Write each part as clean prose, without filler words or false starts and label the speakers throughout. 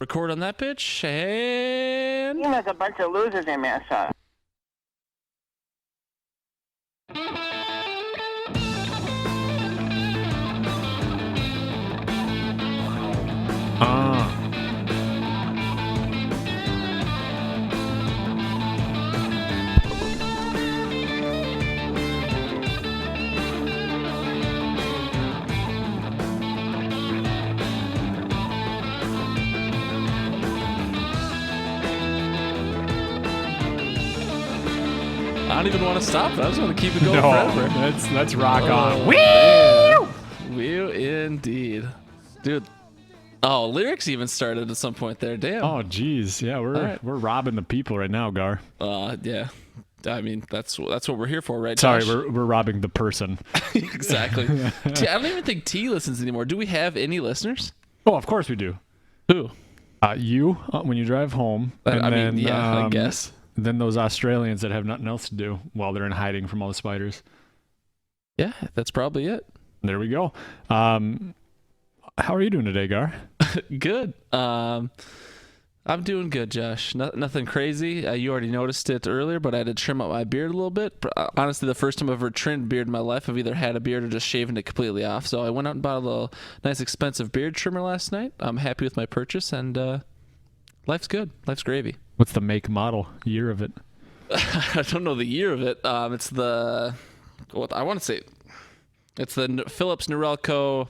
Speaker 1: record on that bitch, and...
Speaker 2: You like a bunch of losers in Minnesota.
Speaker 1: I don't even want to stop it. I just want to keep it going forever.
Speaker 3: Let's rock on.
Speaker 1: Wiew! Wiew indeed. Dude. Oh, lyrics even started at some point there. Damn.
Speaker 3: Oh, geez. Yeah, we're robbing the people right now, Gar.
Speaker 1: Yeah. I mean, that's what we're here for, right?
Speaker 3: Sorry,
Speaker 1: Josh?
Speaker 3: we're robbing the person.
Speaker 1: Exactly. I don't even think T listens anymore. Do we have any listeners?
Speaker 3: Oh, of course we do.
Speaker 1: Who?
Speaker 3: You, when you drive home.
Speaker 1: I guess.
Speaker 3: Then those Australians that have nothing else to do while they're in hiding from all the spiders.
Speaker 1: Yeah, that's probably it.
Speaker 3: There we go. How are you doing today, Gar?
Speaker 1: Good. I'm doing good, Josh. Nothing crazy. You already noticed it earlier, but I had to trim up my beard a little bit. Honestly, the first time I've ever trimmed beard in my life, I've either had a beard or just shaven it completely off. So I went out and bought a little nice expensive beard trimmer last night. I'm happy with my purchase, and life's good. Life's gravy.
Speaker 3: What's the make, model, year of it?
Speaker 1: I don't know the year of it. It's the Philips Norelco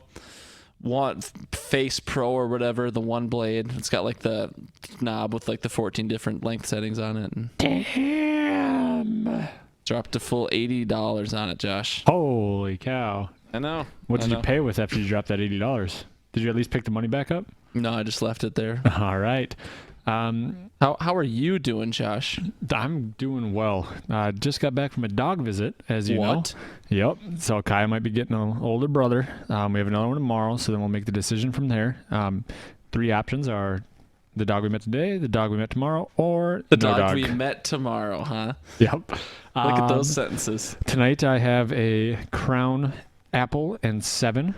Speaker 1: Face Pro or whatever, the one blade. It's got like the knob with like the 14 different length settings on it. And
Speaker 3: Damn.
Speaker 1: Dropped a full $80 on it, Josh.
Speaker 3: Holy cow.
Speaker 1: I know.
Speaker 3: What did you pay with after you dropped that $80? Did you at least pick the money back up?
Speaker 1: No, I just left it there.
Speaker 3: All right.
Speaker 1: How are you doing, Josh?
Speaker 3: I'm doing well. Just got back from a dog visit, as you know. Yep. So Kai might be getting an older brother. We have another one tomorrow, so then we'll make the decision from there. 3 options are the dog we met today, the dog we met tomorrow, or
Speaker 1: the dog we met tomorrow, huh?
Speaker 3: Yep.
Speaker 1: Look at those sentences.
Speaker 3: Tonight I have a Crown Apple and 7.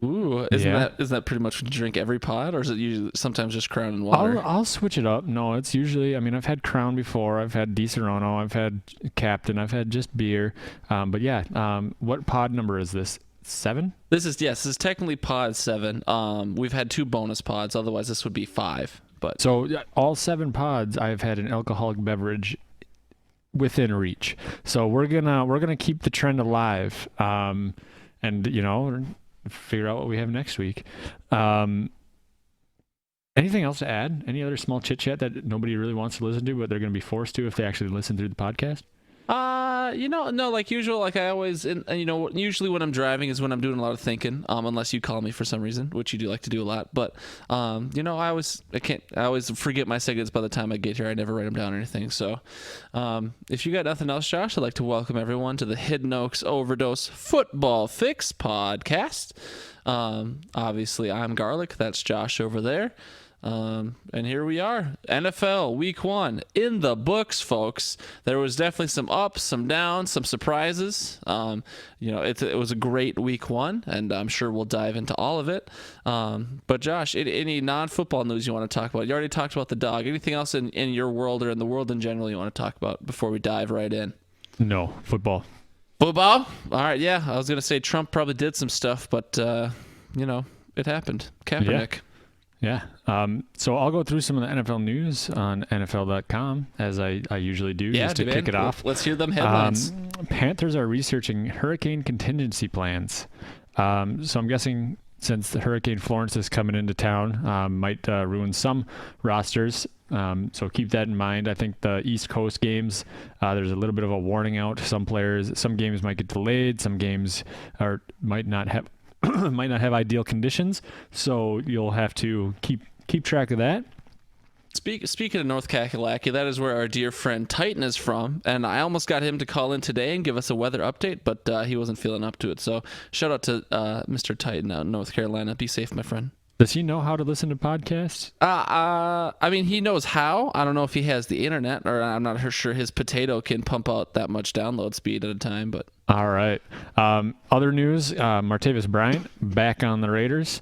Speaker 1: Ooh, isn't that pretty much when you drink every pod, or is it usually sometimes just Crown and water?
Speaker 3: I'll switch it up. No, it's usually, I've had Crown before. I've had Di Serono. I've had Captain. I've had just beer. But yeah, what pod number is this? 7?
Speaker 1: This is technically pod 7. We've had 2 bonus pods. Otherwise, this would be 5. But
Speaker 3: so all 7 pods, I've had an alcoholic beverage within reach. So we're gonna keep the trend alive, and figure out what we have next week. Anything else to add? Any other small chit chat that nobody really wants to listen to, but they're going to be forced to if they actually listen through the podcast?
Speaker 1: No, like usual, like I always, usually when I'm driving is when I'm doing a lot of thinking, unless you call me for some reason, which you do like to do a lot. But, I always forget my segments by the time I get here. I never write them down or anything. So, if you got nothing else, Josh, I'd like to welcome everyone to the Hidden Oaks Overdose Football Fix podcast. Obviously I'm Garlic. That's Josh over there. And here we are, NFL Week 1 in the books, folks. There was definitely some ups, some downs, some surprises. It was a great Week 1, and I'm sure we'll dive into all of it. But Josh, any non-football news you want to talk about? You already talked about the dog. Anything else in your world or in the world in general you want to talk about before we dive right in?
Speaker 3: No, football.
Speaker 1: Football? All right, yeah. I was going to say Trump probably did some stuff, but, it happened. Kaepernick.
Speaker 3: Yeah. So I'll go through some of the NFL news on NFL.com, as I usually do, just to kick it off.
Speaker 1: Let's hear them headlines.
Speaker 3: Panthers are researching hurricane contingency plans. So I'm guessing since the Hurricane Florence is coming into town, might ruin some rosters. So keep that in mind. I think the East Coast games, there's a little bit of a warning out. Some games might get delayed. Some games might not have ideal conditions, so you'll have to keep track of that.
Speaker 1: Speaking of North Kakalaki, that is where our dear friend Titan is from, and I almost got him to call in today and give us a weather update, but he wasn't feeling up to it. So shout out to Mr. Titan out in North Carolina. Be safe, my friend.
Speaker 3: Does he know how to listen to podcasts?
Speaker 1: He knows how. I don't know if he has the internet, or I'm not sure his potato can pump out that much download speed at a time, but...
Speaker 3: All right. Other news, Martavis Bryant back on the Raiders.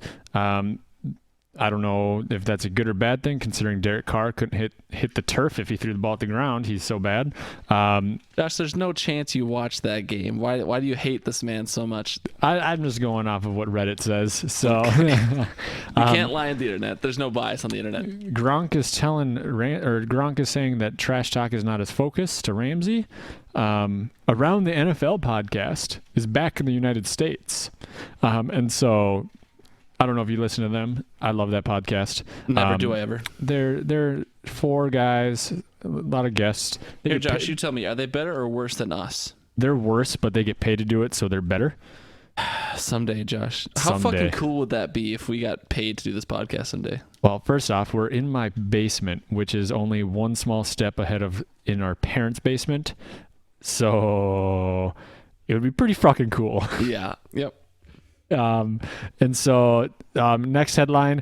Speaker 3: I don't know if that's a good or bad thing, considering Derek Carr couldn't hit the turf if he threw the ball at the ground. He's so bad.
Speaker 1: Josh, there's no chance you watched that game. Why do you hate this man so much?
Speaker 3: I'm just going off of what Reddit says. So
Speaker 1: You can't lie on the internet. There's no bias on the internet.
Speaker 3: Gronk is saying that trash talk is not as focused to Ramsey. Around the NFL podcast is back in the United States, and so. I don't know if you listen to them. I love that podcast.
Speaker 1: Never do I ever.
Speaker 3: They're 4 guys, a lot of guests.
Speaker 1: Here, Josh, you tell me, are they better or worse than us?
Speaker 3: They're worse, but they get paid to do it, so they're better.
Speaker 1: Someday, Josh. How fucking cool would that be if we got paid to do this podcast someday?
Speaker 3: Well, first off, we're in my basement, which is only one small step ahead of in our parents' basement. So it would be pretty fucking cool.
Speaker 1: Yeah. Yep.
Speaker 3: And so next headline,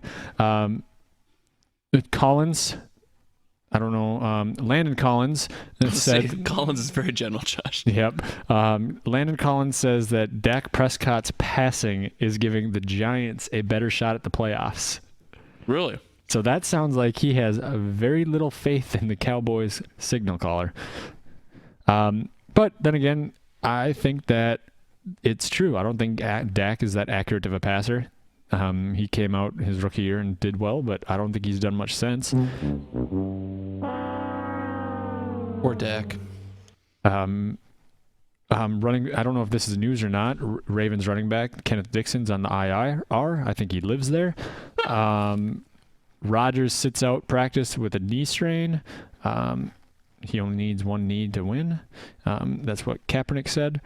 Speaker 3: Collins, I don't know, Landon Collins said
Speaker 1: Collins is very general, Josh.
Speaker 3: Yep. Landon Collins says that Dak Prescott's passing is giving the Giants a better shot at the playoffs.
Speaker 1: Really?
Speaker 3: So that sounds like he has a very little faith in the Cowboys signal caller. But then again, I think that it's true. I don't think Dak is that accurate of a passer. He came out his rookie year and did well, but I don't think he's done much since.
Speaker 1: Or Dak.
Speaker 3: Running. I don't know if this is news or not. Ravens running back Kenneth Dixon's on the IR. I think he lives there. Rodgers sits out practice with a knee strain. He only needs one knee to win. That's what Kaepernick said.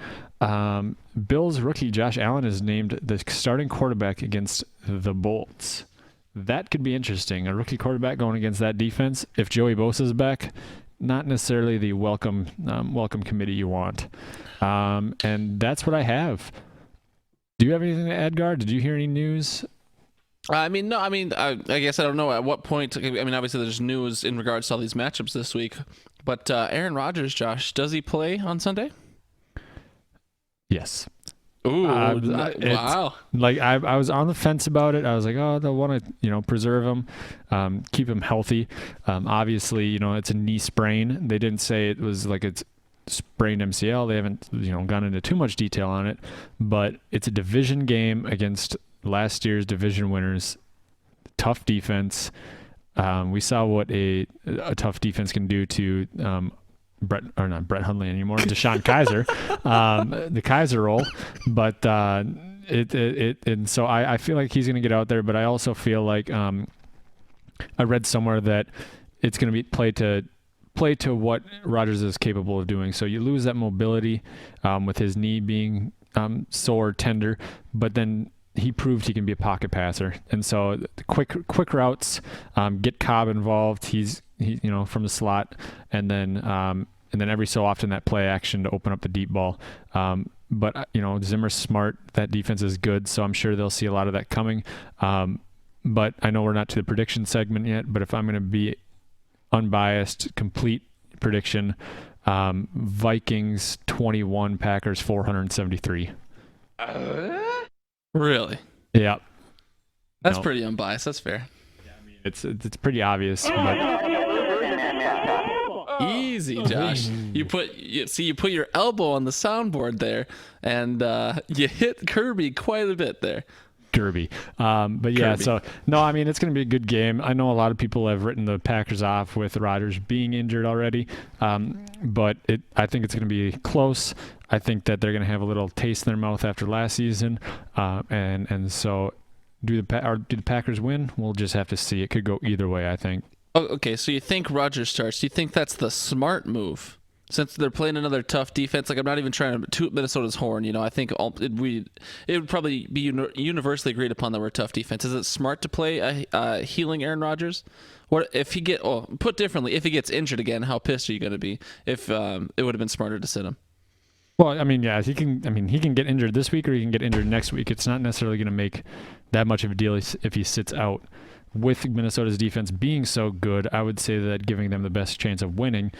Speaker 3: Bills rookie Josh Allen is named the starting quarterback against the Bolts. That could be interesting. A rookie quarterback going against that defense. If Joey Bosa's back, not necessarily the welcome committee you want. And that's what I have. Do you have anything to add, Gar? Did you hear any news?
Speaker 1: I guess I don't know at what point. I mean, obviously there's news in regards to all these matchups this week. But Aaron Rodgers, Josh, does he play on Sunday?
Speaker 3: Yes.
Speaker 1: Ooh, wow.
Speaker 3: Like I was on the fence about it. I was like, oh, they'll want to, preserve him, keep him healthy. Obviously, it's a knee sprain. They didn't say it was like it's sprained MCL. They haven't, gone into too much detail on it, but it's a division game against last year's division winners. Tough defense. We saw what a tough defense can do to not Brett Hundley anymore, Deshaun Kaiser, the Kaiser role. But and so I feel like he's going to get out there, but I also feel like I read somewhere that it's going to be play to what Rodgers is capable of doing. So you lose that mobility with his knee being sore, tender, but then he proved he can be a pocket passer. And so the quick routes, get Cobb involved. He's from the slot, and then every so often that play action to open up the deep ball. But Zimmer's smart. That defense is good, so I'm sure they'll see a lot of that coming. But I know we're not to the prediction segment yet, but if I'm going to be unbiased, complete prediction, Vikings 21, Packers 473.
Speaker 1: Really?
Speaker 3: Yeah.
Speaker 1: That's pretty unbiased. That's fair.
Speaker 3: Yeah, I mean, it's pretty obvious. But
Speaker 1: easy, Josh. You put your elbow on the soundboard there, and you hit Kirby quite a bit there.
Speaker 3: Kirby. But yeah, Kirby. So no, I mean, it's going to be a good game. I know a lot of people have written the Packers off with Rodgers being injured already, but I think it's going to be close. I think that they're going to have a little taste in their mouth after last season, and so do the Packers win? We'll just have to see. It could go either way, I think.
Speaker 1: Oh, okay, so you think Rodgers starts? Do you think that's the smart move? Since they're playing another tough defense, like I'm not even trying to toot Minnesota's horn, I think it would probably be universally agreed upon that we're a tough defense. Is it smart to play a healing Aaron Rodgers? What if put differently, if he gets injured again, how pissed are you going to be? If it would have been smarter to sit him.
Speaker 3: Well, I mean, yeah, he can get injured this week or he can get injured next week. It's not necessarily going to make that much of a deal if he sits out. With Minnesota's defense being so good, I would say that giving them the best chance of winning.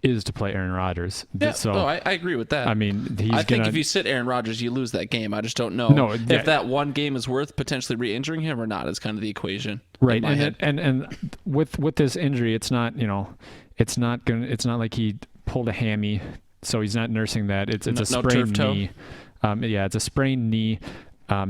Speaker 3: is to play Aaron Rodgers.
Speaker 1: Yeah,
Speaker 3: So
Speaker 1: I agree with that.
Speaker 3: I mean,
Speaker 1: I think if you sit Aaron Rodgers, you lose that game. I just don't know if that one game is worth potentially re-injuring him or not. Is kind of the equation,
Speaker 3: right?
Speaker 1: In my head.
Speaker 3: And with this injury, it's not like he pulled a hammy, so he's not nursing that. It's a sprained knee. It's a sprained knee.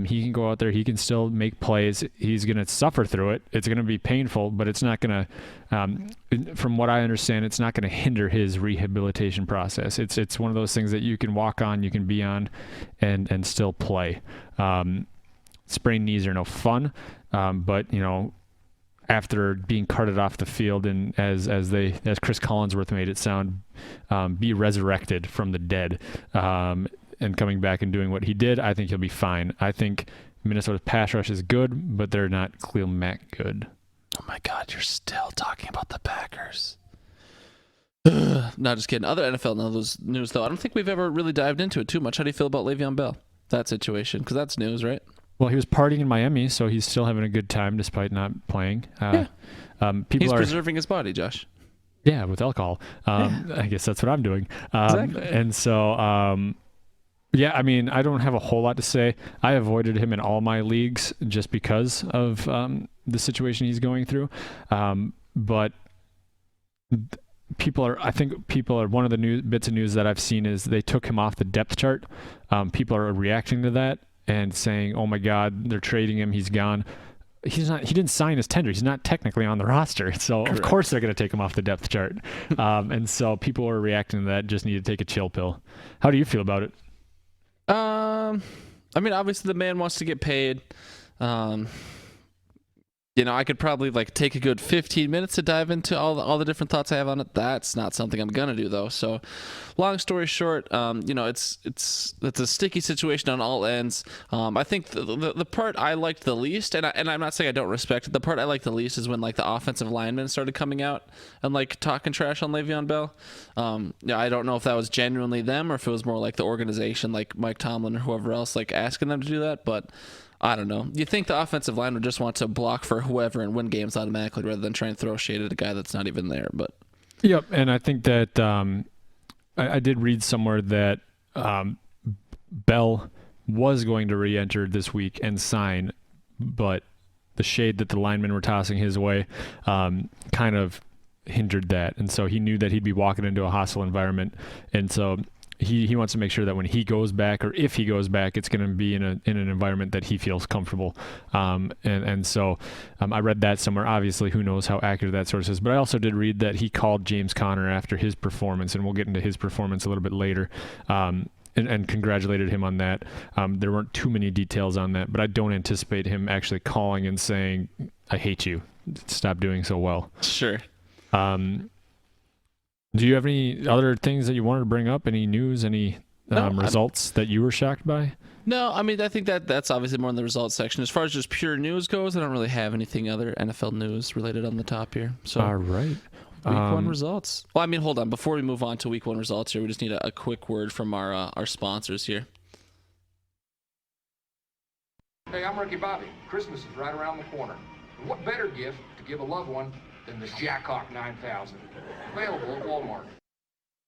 Speaker 3: He can go out there. He can still make plays. He's going to suffer through it. It's going to be painful, but it's not going to, from what I understand, it's not going to hinder his rehabilitation process. It's one of those things that you can walk on, you can be on, and still play. Sprained knees are no fun, but after being carted off the field and as Chris Collinsworth made it sound, be resurrected from the dead. And coming back and doing what he did, I think he'll be fine. I think Minnesota's pass rush is good, but they're not Khalil Mack good.
Speaker 1: Oh my God, you're still talking about the Packers. No, just kidding. Other NFL news, though, I don't think we've ever really dived into it too much. How do you feel about Le'Veon Bell? That situation, because that's news, right?
Speaker 3: Well, he was partying in Miami, so he's still having a good time despite not playing.
Speaker 1: He's preserving his body, Josh.
Speaker 3: Yeah, with alcohol. I guess that's what I'm doing.
Speaker 1: Exactly.
Speaker 3: And so... yeah, I mean, I don't have a whole lot to say. I avoided him in all my leagues just because of the situation he's going through. But I think people are one of the bits of news that I've seen is they took him off the depth chart. People are reacting to that and saying, "Oh my God, they're trading him. He's gone." He's not. He didn't sign his tender. He's not technically on the roster, so
Speaker 1: Correct.
Speaker 3: Of course they're going to take him off the depth chart. And so people are reacting to that. Just need to take a chill pill. How do you feel about it?
Speaker 1: I mean, obviously the man wants to get paid. I could probably take a good 15 minutes to dive into all the different thoughts I have on it. That's not something I'm gonna do though. So, long story short, it's a sticky situation on all ends. I think the part I liked the least, and I'm not saying I don't respect it. The part I liked the least is when the offensive linemen started coming out and talking trash on Le'Veon Bell. I don't know if that was genuinely them or if it was more the organization, like Mike Tomlin or whoever else, asking them to do that, but. I don't know. You think the offensive line would just want to block for whoever and win games automatically rather than try and throw shade at a guy that's not even there. But
Speaker 3: yep, and I think that I did read somewhere that Bell was going to re-enter this week and sign, but the shade that the linemen were tossing his way kind of hindered that, and so he knew that he'd be walking into a hostile environment, and so. He wants to make sure that when he goes back, or if he goes back, it's going to be in an environment that he feels comfortable. And so I read that somewhere. Obviously, who knows how accurate that source is. But I also did read that he called James Conner after his performance, and we'll get into his performance a little bit later, and congratulated him on that. There weren't too many details on that, but I don't anticipate him actually calling and saying, "I hate you. Stop doing so well."
Speaker 1: Sure.
Speaker 3: Do you have any other things that you wanted to bring up? Any news, any results that you were shocked by?
Speaker 1: No, I mean, I think that's obviously more in the results section. As far as just pure news goes, I don't really have anything other NFL news related on the top here. So,
Speaker 3: all right.
Speaker 1: Week 1 results. Well, I mean, hold on. Before we move on to Week 1 results here, we just need a quick word from our sponsors here.
Speaker 4: Hey, I'm Ricky Bobby. Christmas is right around the corner. And what better gift to give a loved one than this Jackhawk 9000? Available at Walmart.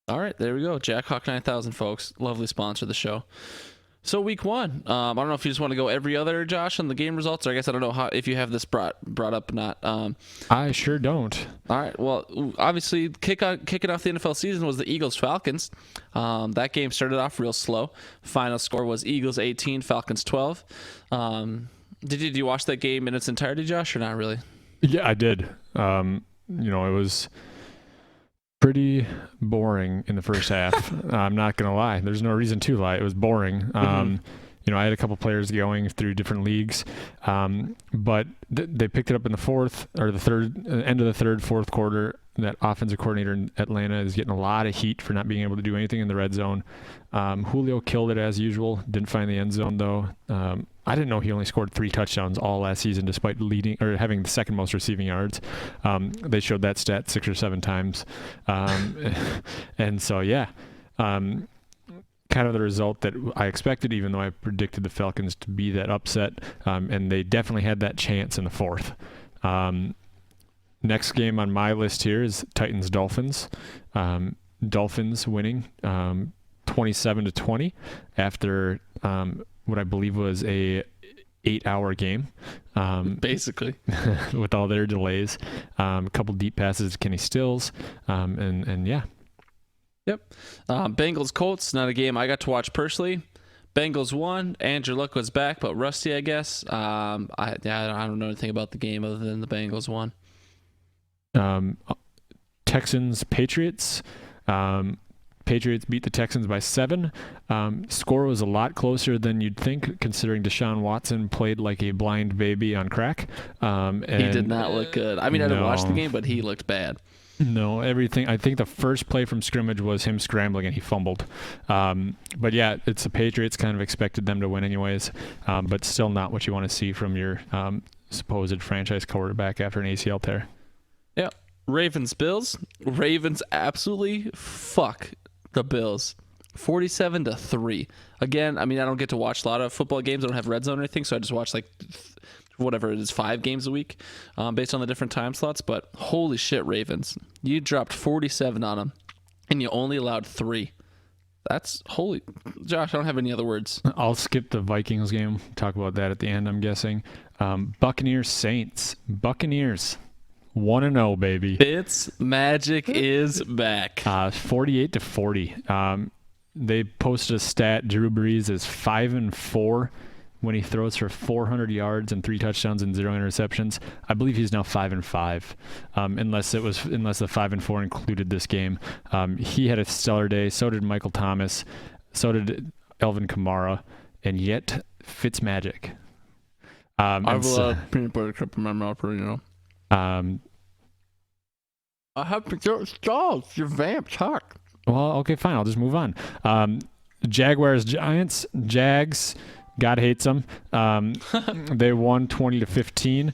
Speaker 1: All right, there we go. Jackhawk 9000, folks. Lovely sponsor of the show. So Week 1, I don't know if you just want to go every other, Josh, on the game results, or I guess I don't know if you have this brought up or not.
Speaker 3: I sure don't.
Speaker 1: All right, well, obviously, kicking off the NFL season was the Eagles-Falcons. That game started off real slow. Final score was Eagles 18, Falcons 12. Did you watch that game in its entirety, Josh, or not really?
Speaker 3: Yeah, I did. It was pretty boring in the first half. I'm not going to lie. There's no reason to lie. It was boring. I had a couple players going through different leagues, but they picked it up in the fourth or the third, end of the third, fourth quarter. That offensive coordinator in Atlanta is getting a lot of heat for not being able to do anything in the red zone. Julio killed it as usual. Didn't find the end zone though. I didn't know he only scored 3 touchdowns all last season, despite leading or having the second most receiving yards. They showed that stat 6 or 7 times, and so kind of the result that I expected, even though I predicted the Falcons to be that upset, and they definitely had that chance in the fourth. Next game on my list here is Titans-Dolphins. Dolphins winning 27-20 after what I believe was a 8-hour game.
Speaker 1: Basically.
Speaker 3: With all their delays. A couple deep passes to Kenny Stills. And yeah.
Speaker 1: Yep. Bengals Colts, not a game I got to watch personally. Bengals won. Andrew Luck was back, but rusty, I guess. I don't know anything about the game other than the Bengals won.
Speaker 3: Texans Patriots. Patriots beat the Texans by 7. Score was a lot closer than you'd think, considering Deshaun Watson played like a blind baby on crack. And
Speaker 1: he did not look good. I mean, I didn't watch the game, but he looked bad.
Speaker 3: No, everything. I think the first play from scrimmage was him scrambling and he fumbled. But yeah, it's the Patriots. Kind of expected them to win anyways, but still not what you want to see from your supposed franchise quarterback after an ACL tear.
Speaker 1: Yeah. Ravens Bills. Ravens absolutely fuck the Bills. 47-3. Again, I mean, I don't get to watch a lot of football games. I don't have red zone or anything, so I just watch like whatever it is, 5 games a week based on the different time slots. But holy shit, Ravens. You dropped 47 on them, and you only allowed 3. That's holy. Josh, I don't have any other words.
Speaker 3: I'll skip the Vikings game. Talk about that at the end, I'm guessing. Buccaneers Saints. Buccaneers 1-0, baby.
Speaker 1: Fitz magic is back.
Speaker 3: 48-40. They posted a stat. Drew Brees is 5-4 when he throws for 400 yards and 3 touchdowns and 0 interceptions. I believe he's now 5-5, unless the 5-4 included this game. He had a stellar day. So did Michael Thomas. So did Elvin Kamara. And yet, Fitzmagic.
Speaker 1: I have a lot of peanut butter cup in my mouth, you know. I have to go stall. Your vamp talk.
Speaker 3: Well, okay, fine. I'll just move on. Jaguars, Giants, Jags. God hates them. They won 20-15.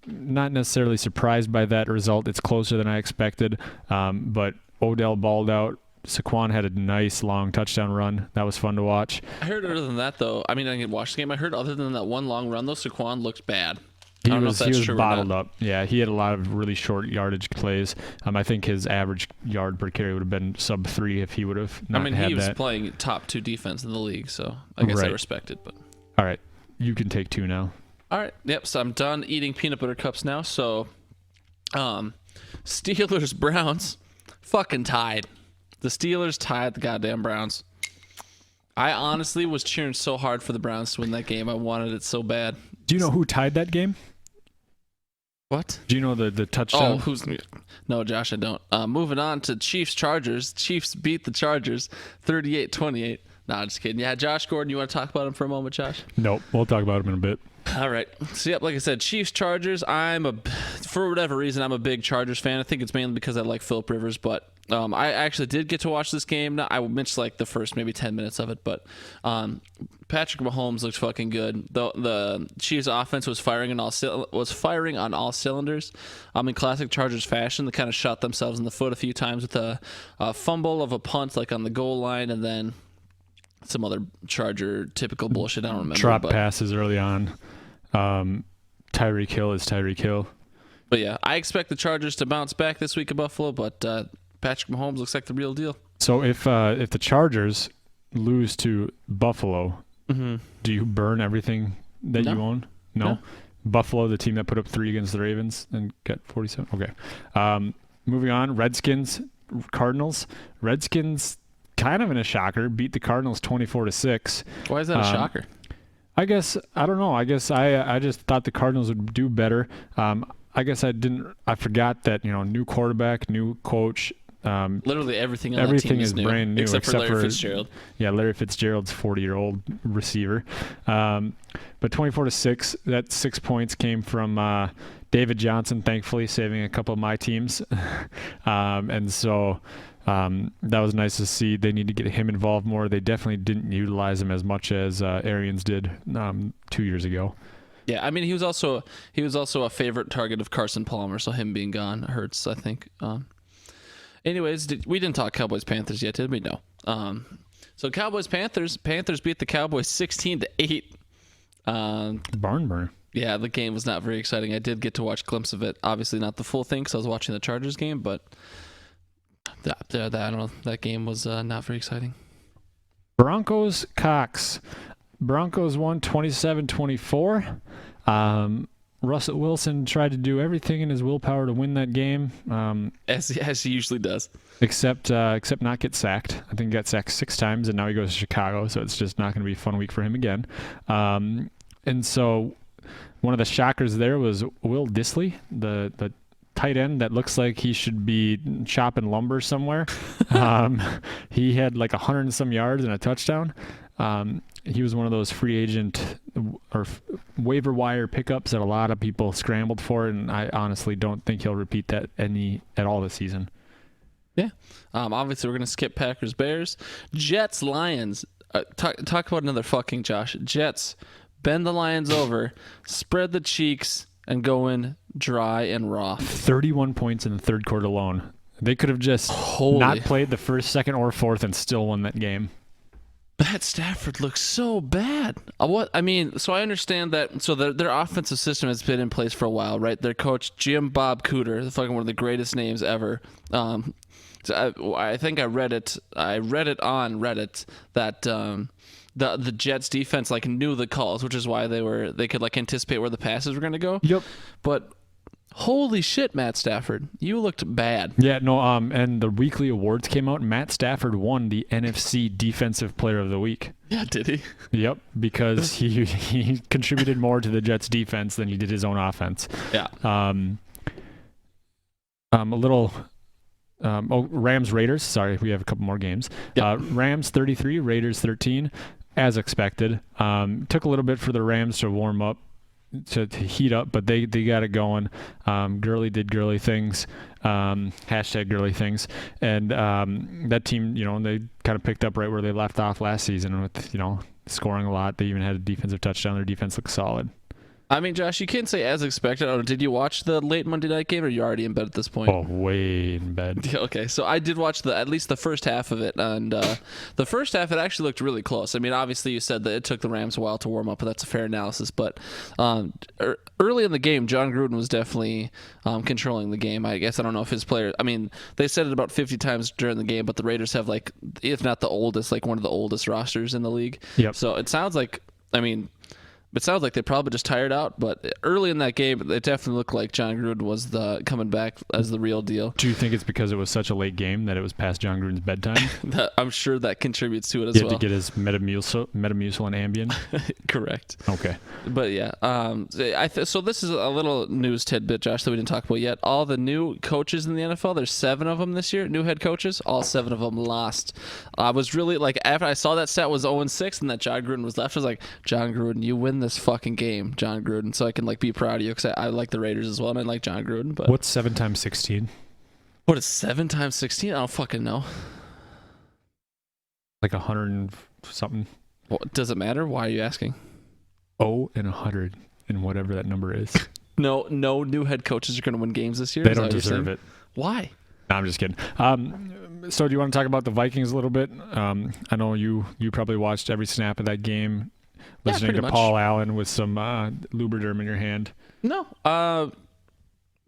Speaker 3: Not necessarily surprised by that result. It's closer than I expected. But Odell balled out. Saquon had a nice long touchdown run. That was fun to watch.
Speaker 1: I heard other than that, though, I mean, I didn't watch the game. I heard other than that one long run, though, Saquon looked bad.
Speaker 3: He was bottled up. Yeah, he had a lot of really short yardage plays. I think his average yard per carry would have been sub 3 if he would have not had that. I mean,
Speaker 1: he was playing top 2 defense in the league, so I guess I respect it. But
Speaker 3: all right, you can take 2 now.
Speaker 1: All right, yep. So I'm done eating peanut butter cups now. So, Steelers Browns, fucking tied. The Steelers tied the goddamn Browns. I honestly was cheering so hard for the Browns to win that game. I wanted it so bad.
Speaker 3: Do you know who tied that game?
Speaker 1: What?
Speaker 3: Do you know the touchdown?
Speaker 1: Oh, no, Josh, I don't. Moving on to Chiefs-Chargers. Chiefs beat the Chargers 38-28. Nah, just kidding. Yeah, Josh Gordon, you want to talk about him for a moment, Josh?
Speaker 3: Nope. We'll talk about him in a bit.
Speaker 1: All right. So, yep, like I said, Chiefs-Chargers. For whatever reason, I'm a big Chargers fan. I think it's mainly because I like Phillip Rivers, but I actually did get to watch this game. I missed like the first maybe 10 minutes of it, but Patrick Mahomes looked fucking good. The Chiefs offense was firing on all cylinders. In classic Chargers fashion, they kind of shot themselves in the foot a few times with a fumble of a punt like on the goal line, and then some other Charger typical bullshit. I don't remember.
Speaker 3: Drop passes early on. Tyreek Hill is Tyreek Hill.
Speaker 1: But yeah, I expect the Chargers to bounce back this week at Buffalo, but Patrick Mahomes looks like the real deal.
Speaker 3: So if the Chargers lose to Buffalo, do you burn everything that you own? No? Buffalo, the team that put up 3 against the Ravens and got 47. Okay. Moving on, Redskins, Cardinals. Redskins, kind of in a shocker, beat the Cardinals 24-6.
Speaker 1: Why is that a shocker?
Speaker 3: I guess I don't know. I guess I just thought the Cardinals would do better. I guess I forgot that, new quarterback, new coach.
Speaker 1: Literally everything on that team is new,
Speaker 3: brand new
Speaker 1: except for Larry Fitzgerald.
Speaker 3: Yeah, Larry Fitzgerald's 40-year-old receiver. But 24-6, that 6 points came from David Johnson, thankfully saving a couple of my teams. And so that was nice to see. They need to get him involved more. They definitely didn't utilize him as much as Arians did 2 years ago.
Speaker 1: Yeah, I mean he was also a favorite target of Carson Palmer, so him being gone hurts, I think. Anyways, we didn't talk Cowboys-Panthers yet, did we? No. So Cowboys-Panthers beat the Cowboys 16-8.
Speaker 3: Barn burner.
Speaker 1: Yeah, the game was not very exciting. I did get to watch a glimpse of it. Obviously not the full thing because I was watching the Chargers game, but I don't know. That game was not very exciting.
Speaker 3: Broncos Cox. Broncos won 27-24. Russell Wilson tried to do everything in his willpower to win that game,
Speaker 1: As he usually does.
Speaker 3: except not get sacked. I think he got sacked 6 times, and now he goes to Chicago, so it's just not going to be a fun week for him again. And so one of the shockers there was Will Dissly, the tight end that looks like he should be chopping lumber somewhere. He had like 100 and some yards and a touchdown. He was one of those free agent or waiver wire pickups that a lot of people scrambled for, and I honestly don't think he'll repeat that at all this season.
Speaker 1: Yeah. Obviously, we're going to skip Packers, Bears. Jets, Lions. Talk about another fucking Josh. Jets, bend the Lions over, spread the cheeks, and go in dry and raw.
Speaker 3: 31 points in the third quarter alone. They could have just not played the first, second, or fourth and still won that game.
Speaker 1: Matt Stafford looks so bad. So I understand that. So their offensive system has been in place for a while, right? Their coach, Jim Bob Cooter, the fucking one of the greatest names ever. So I think I read it on Reddit that the Jets defense like knew the calls, which is why they could like anticipate where the passes were going to go.
Speaker 3: Yep.
Speaker 1: But holy shit, Matt Stafford, you looked bad.
Speaker 3: Yeah, no. And the weekly awards came out. Matt Stafford won the NFC Defensive Player of the Week.
Speaker 1: Yeah, did he?
Speaker 3: Yep, because he contributed more to the Jets defense than he did his own offense.
Speaker 1: Yeah.
Speaker 3: Rams Raiders. Sorry, we have a couple more games.
Speaker 1: Yep.
Speaker 3: Rams 33, Raiders 13, as expected. Took a little bit for the Rams to warm up, to heat up, but they got it going. Gurley did Gurley things, hashtag Gurley things, and that team, they kind of picked up right where they left off last season with scoring a lot. They even had a defensive touchdown. Their defense looked solid.
Speaker 1: I mean, Josh, you can't say as expected. Did you watch the late Monday night game, or are you already in bed at this point?
Speaker 3: Oh, way in bed.
Speaker 1: Okay, so I did watch at least the first half of it, and the first half, it actually looked really close. I mean, obviously you said that it took the Rams a while to warm up, but that's a fair analysis. But early in the game, John Gruden was definitely controlling the game. I guess I don't know if his players. I mean, they said it about 50 times during the game, but the Raiders have if not the oldest, one of the oldest rosters in the league.
Speaker 3: Yep.
Speaker 1: So it sounds like, it sounds like they probably just tired out, but early in that game, it definitely looked like John Gruden was coming back as the real deal.
Speaker 3: Do you think it's because it was such a late game that it was past John Gruden's bedtime?
Speaker 1: I'm sure that contributes to it as well.
Speaker 3: He had to get his Metamucil and Ambien?
Speaker 1: Correct.
Speaker 3: Okay.
Speaker 1: But yeah, so this is a little news tidbit, Josh, that we didn't talk about yet. All the new coaches in the NFL, there's 7 of them this year, new head coaches. All 7 of them lost. I was really after I saw that stat was 0-6 and that John Gruden was left, I was like, John Gruden, you win this fucking game, John Gruden, so I can be proud of you, because I like the Raiders as well, and I like John Gruden. But
Speaker 3: what's 7 times 16?
Speaker 1: What is 7 times 16? I don't fucking know.
Speaker 3: Like 100 and something.
Speaker 1: Well, does it matter? Why are you asking?
Speaker 3: 0 and 100 and whatever that number is.
Speaker 1: No new head coaches are going to win games this year.
Speaker 3: They don't deserve it.
Speaker 1: Why?
Speaker 3: No, I'm just kidding. So do you want to talk about the Vikings a little bit? I know you probably watched every snap of that game, listening to Paul Allen with some Lubriderm in your hand.
Speaker 1: No. I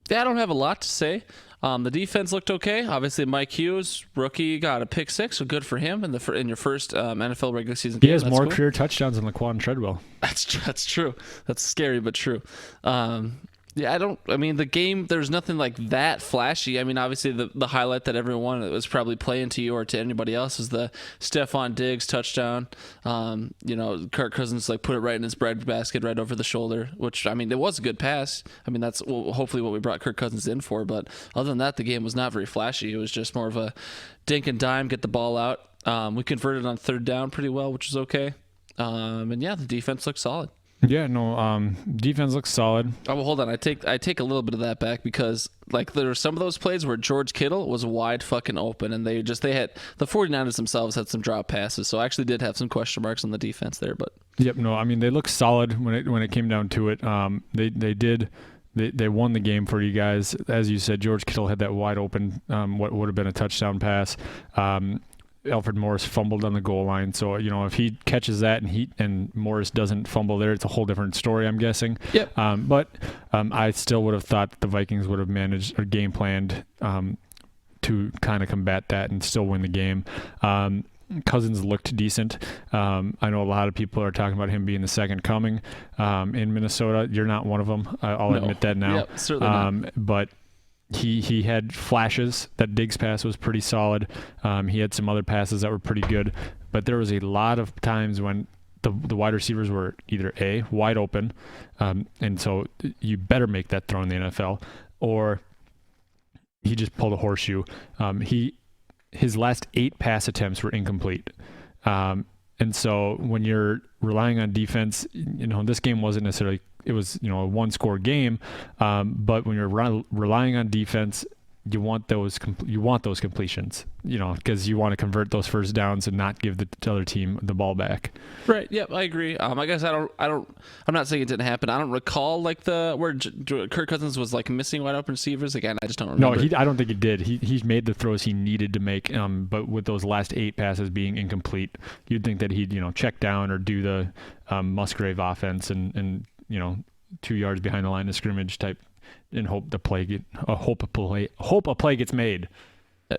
Speaker 1: don't have a lot to say. The defense looked okay. Obviously, Mike Hughes, rookie, got a pick 6, so good for him in your first NFL regular season game.
Speaker 3: He has more career touchdowns than Laquan Treadwell.
Speaker 1: That's true. That's scary, but true. The game, there's nothing that flashy. I mean, obviously the highlight that everyone was probably playing to you or to anybody else is the Stephon Diggs touchdown. Kirk Cousins put it right in his breadbasket right over the shoulder, which, it was a good pass. That's hopefully what we brought Kirk Cousins in for. But other than that, the game was not very flashy. It was just more of a dink and dime, get the ball out. We converted on 3rd down pretty well, which was okay. The defense looked solid.
Speaker 3: Yeah, no, defense looks solid.
Speaker 1: Oh, well, hold on. I take a little bit of that back, because there were some of those plays where George Kittle was wide fucking open, and they had the 49ers themselves had some drop passes, so I actually did have some question marks on the defense there. But
Speaker 3: yep, no, they looked solid when it came down to it. They won the game for you guys. As you said, George Kittle had that wide open, what would have been a touchdown pass. Alfred Morris fumbled on the goal line, so if he catches that and Morris doesn't fumble there, it's a whole different story, I'm guessing.
Speaker 1: Yep.
Speaker 3: But I still would have thought that the Vikings would have managed or game planned to kind of combat that and still win the game. Cousins looked decent. I know a lot of people are talking about him being the second coming in Minnesota. You're not one of them. I'll admit that now.
Speaker 1: Yep, certainly not.
Speaker 3: But he had flashes. That Diggs pass was pretty solid. He had some other passes that were pretty good. But there was a lot of times when the wide receivers were either A, wide open, and so you better make that throw in the NFL, or he just pulled a horseshoe. His last 8 pass attempts were incomplete. And so when you're relying on defense, this game wasn't necessarily, it was, a 1-score game. But when you're relying on defense, you want those completions, because you want to convert those first downs and not give the other team the ball back.
Speaker 1: Right. Yep. I agree. I guess I'm not saying it didn't happen. I don't recall where Kirk Cousins was missing wide open receivers again. I just don't remember.
Speaker 3: No, I don't think he did. He made the throws he needed to make. But with those last 8 passes being incomplete, you'd think that he'd check down or do the Musgrave offense and 2 yards behind the line of scrimmage type, and hope a play gets made.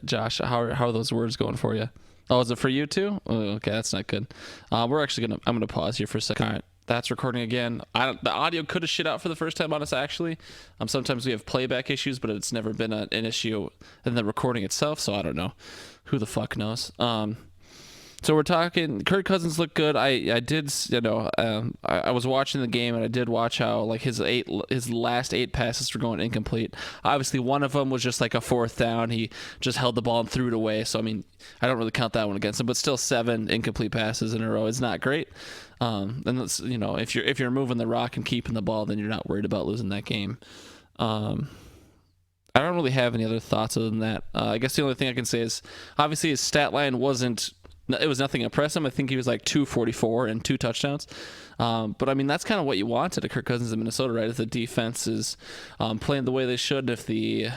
Speaker 1: Josh, how are those words going for you? Oh, is it for you too? Oh, okay, that's not good. I'm gonna pause here for a second. All right, that's recording again. The audio could have shit out for the first time on us actually. Sometimes we have playback issues, but it's never been an issue in the recording itself. So I don't know. Who the fuck knows? So we're talking. Kirk Cousins looked good. I did, I was watching the game and I did watch how his last 8 passes were going incomplete. Obviously, one of them was just a 4th down. He just held the ball and threw it away. So I don't really count that one against him. But still, 7 incomplete passes in a row is not great. And that's, if you're moving the rock and keeping the ball, then you're not worried about losing that game. I don't really have any other thoughts other than that. I guess the only thing I can say is obviously his stat line wasn't. It was nothing impressive. I think he was 244 and 2 touchdowns. But that's kind of what you want out of Kirk Cousins in Minnesota, right? If the defense is playing the way they should, if the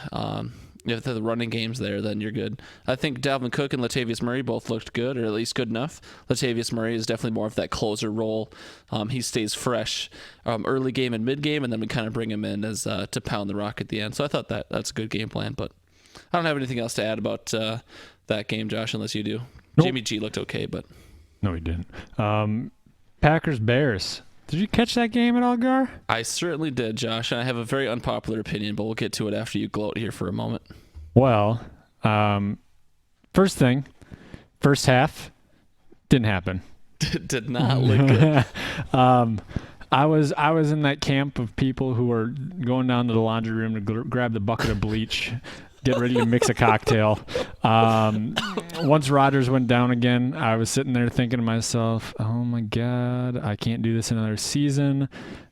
Speaker 1: running game's there, then you're good. I think Dalvin Cook and Latavius Murray both looked good, or at least good enough. Latavius Murray is definitely more of that closer role. He stays fresh early game and mid game, and then we kind of bring him in as to pound the rock at the end. So I thought that's a good game plan. But I don't have anything else to add about that game, Josh, unless you do. Nope. Jimmy G looked okay, but
Speaker 3: no, he didn't. Packers Bears. Did you catch that game at all, Gar?
Speaker 1: I certainly did, Josh. And I have a very unpopular opinion, but we'll get to it after you gloat here for a moment.
Speaker 3: Well, first half didn't happen.
Speaker 1: Did not look good.
Speaker 3: I was in that camp of people who were going down to the laundry room to grab the bucket of bleach. Get ready to mix a cocktail. Once Rodgers went down again, I was sitting there thinking to myself, oh my God, I can't do this another season.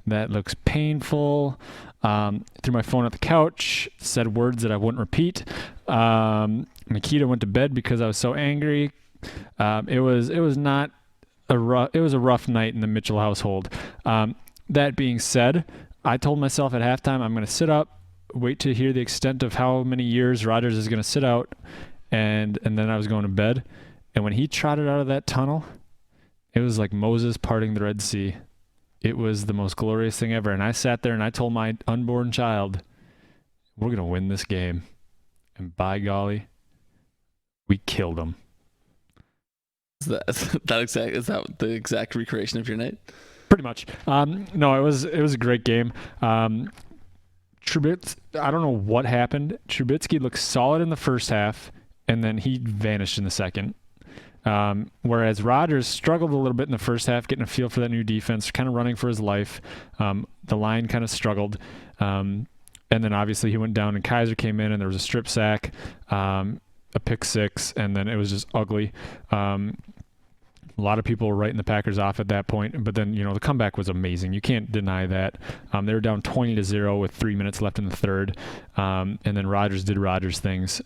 Speaker 3: That looks painful. Threw my phone at the couch, said words that I wouldn't repeat. Nikita went to bed because I was so angry. It was a rough night in the Mitchell household. That being said, I told myself at halftime, I'm going to sit up, wait to hear the extent of how many years Rodgers is going to sit out, and then I was going to bed. And when he trotted out of that tunnel, it was like Moses parting the Red Sea. It was the most glorious thing ever. And I sat there and I told my unborn child, we're going to win this game. And by golly, we killed him.
Speaker 1: Is that the exact recreation of your night?
Speaker 3: Pretty much. No, it was a great game. Trubisky, I don't know what happened. Trubisky looked solid in the first half, and then he vanished in the second. Whereas Rodgers struggled a little bit in the first half, getting a feel for that new defense, kind of running for his life. The line kind of struggled. And then obviously he went down, and Kaiser came in, and there was a strip sack, a pick 6, and then it was just ugly. A lot of people were writing the Packers off at that point, but then, the comeback was amazing. You can't deny that. They were down 20-0 with 3 minutes left in the third. And then Rodgers did Rodgers things.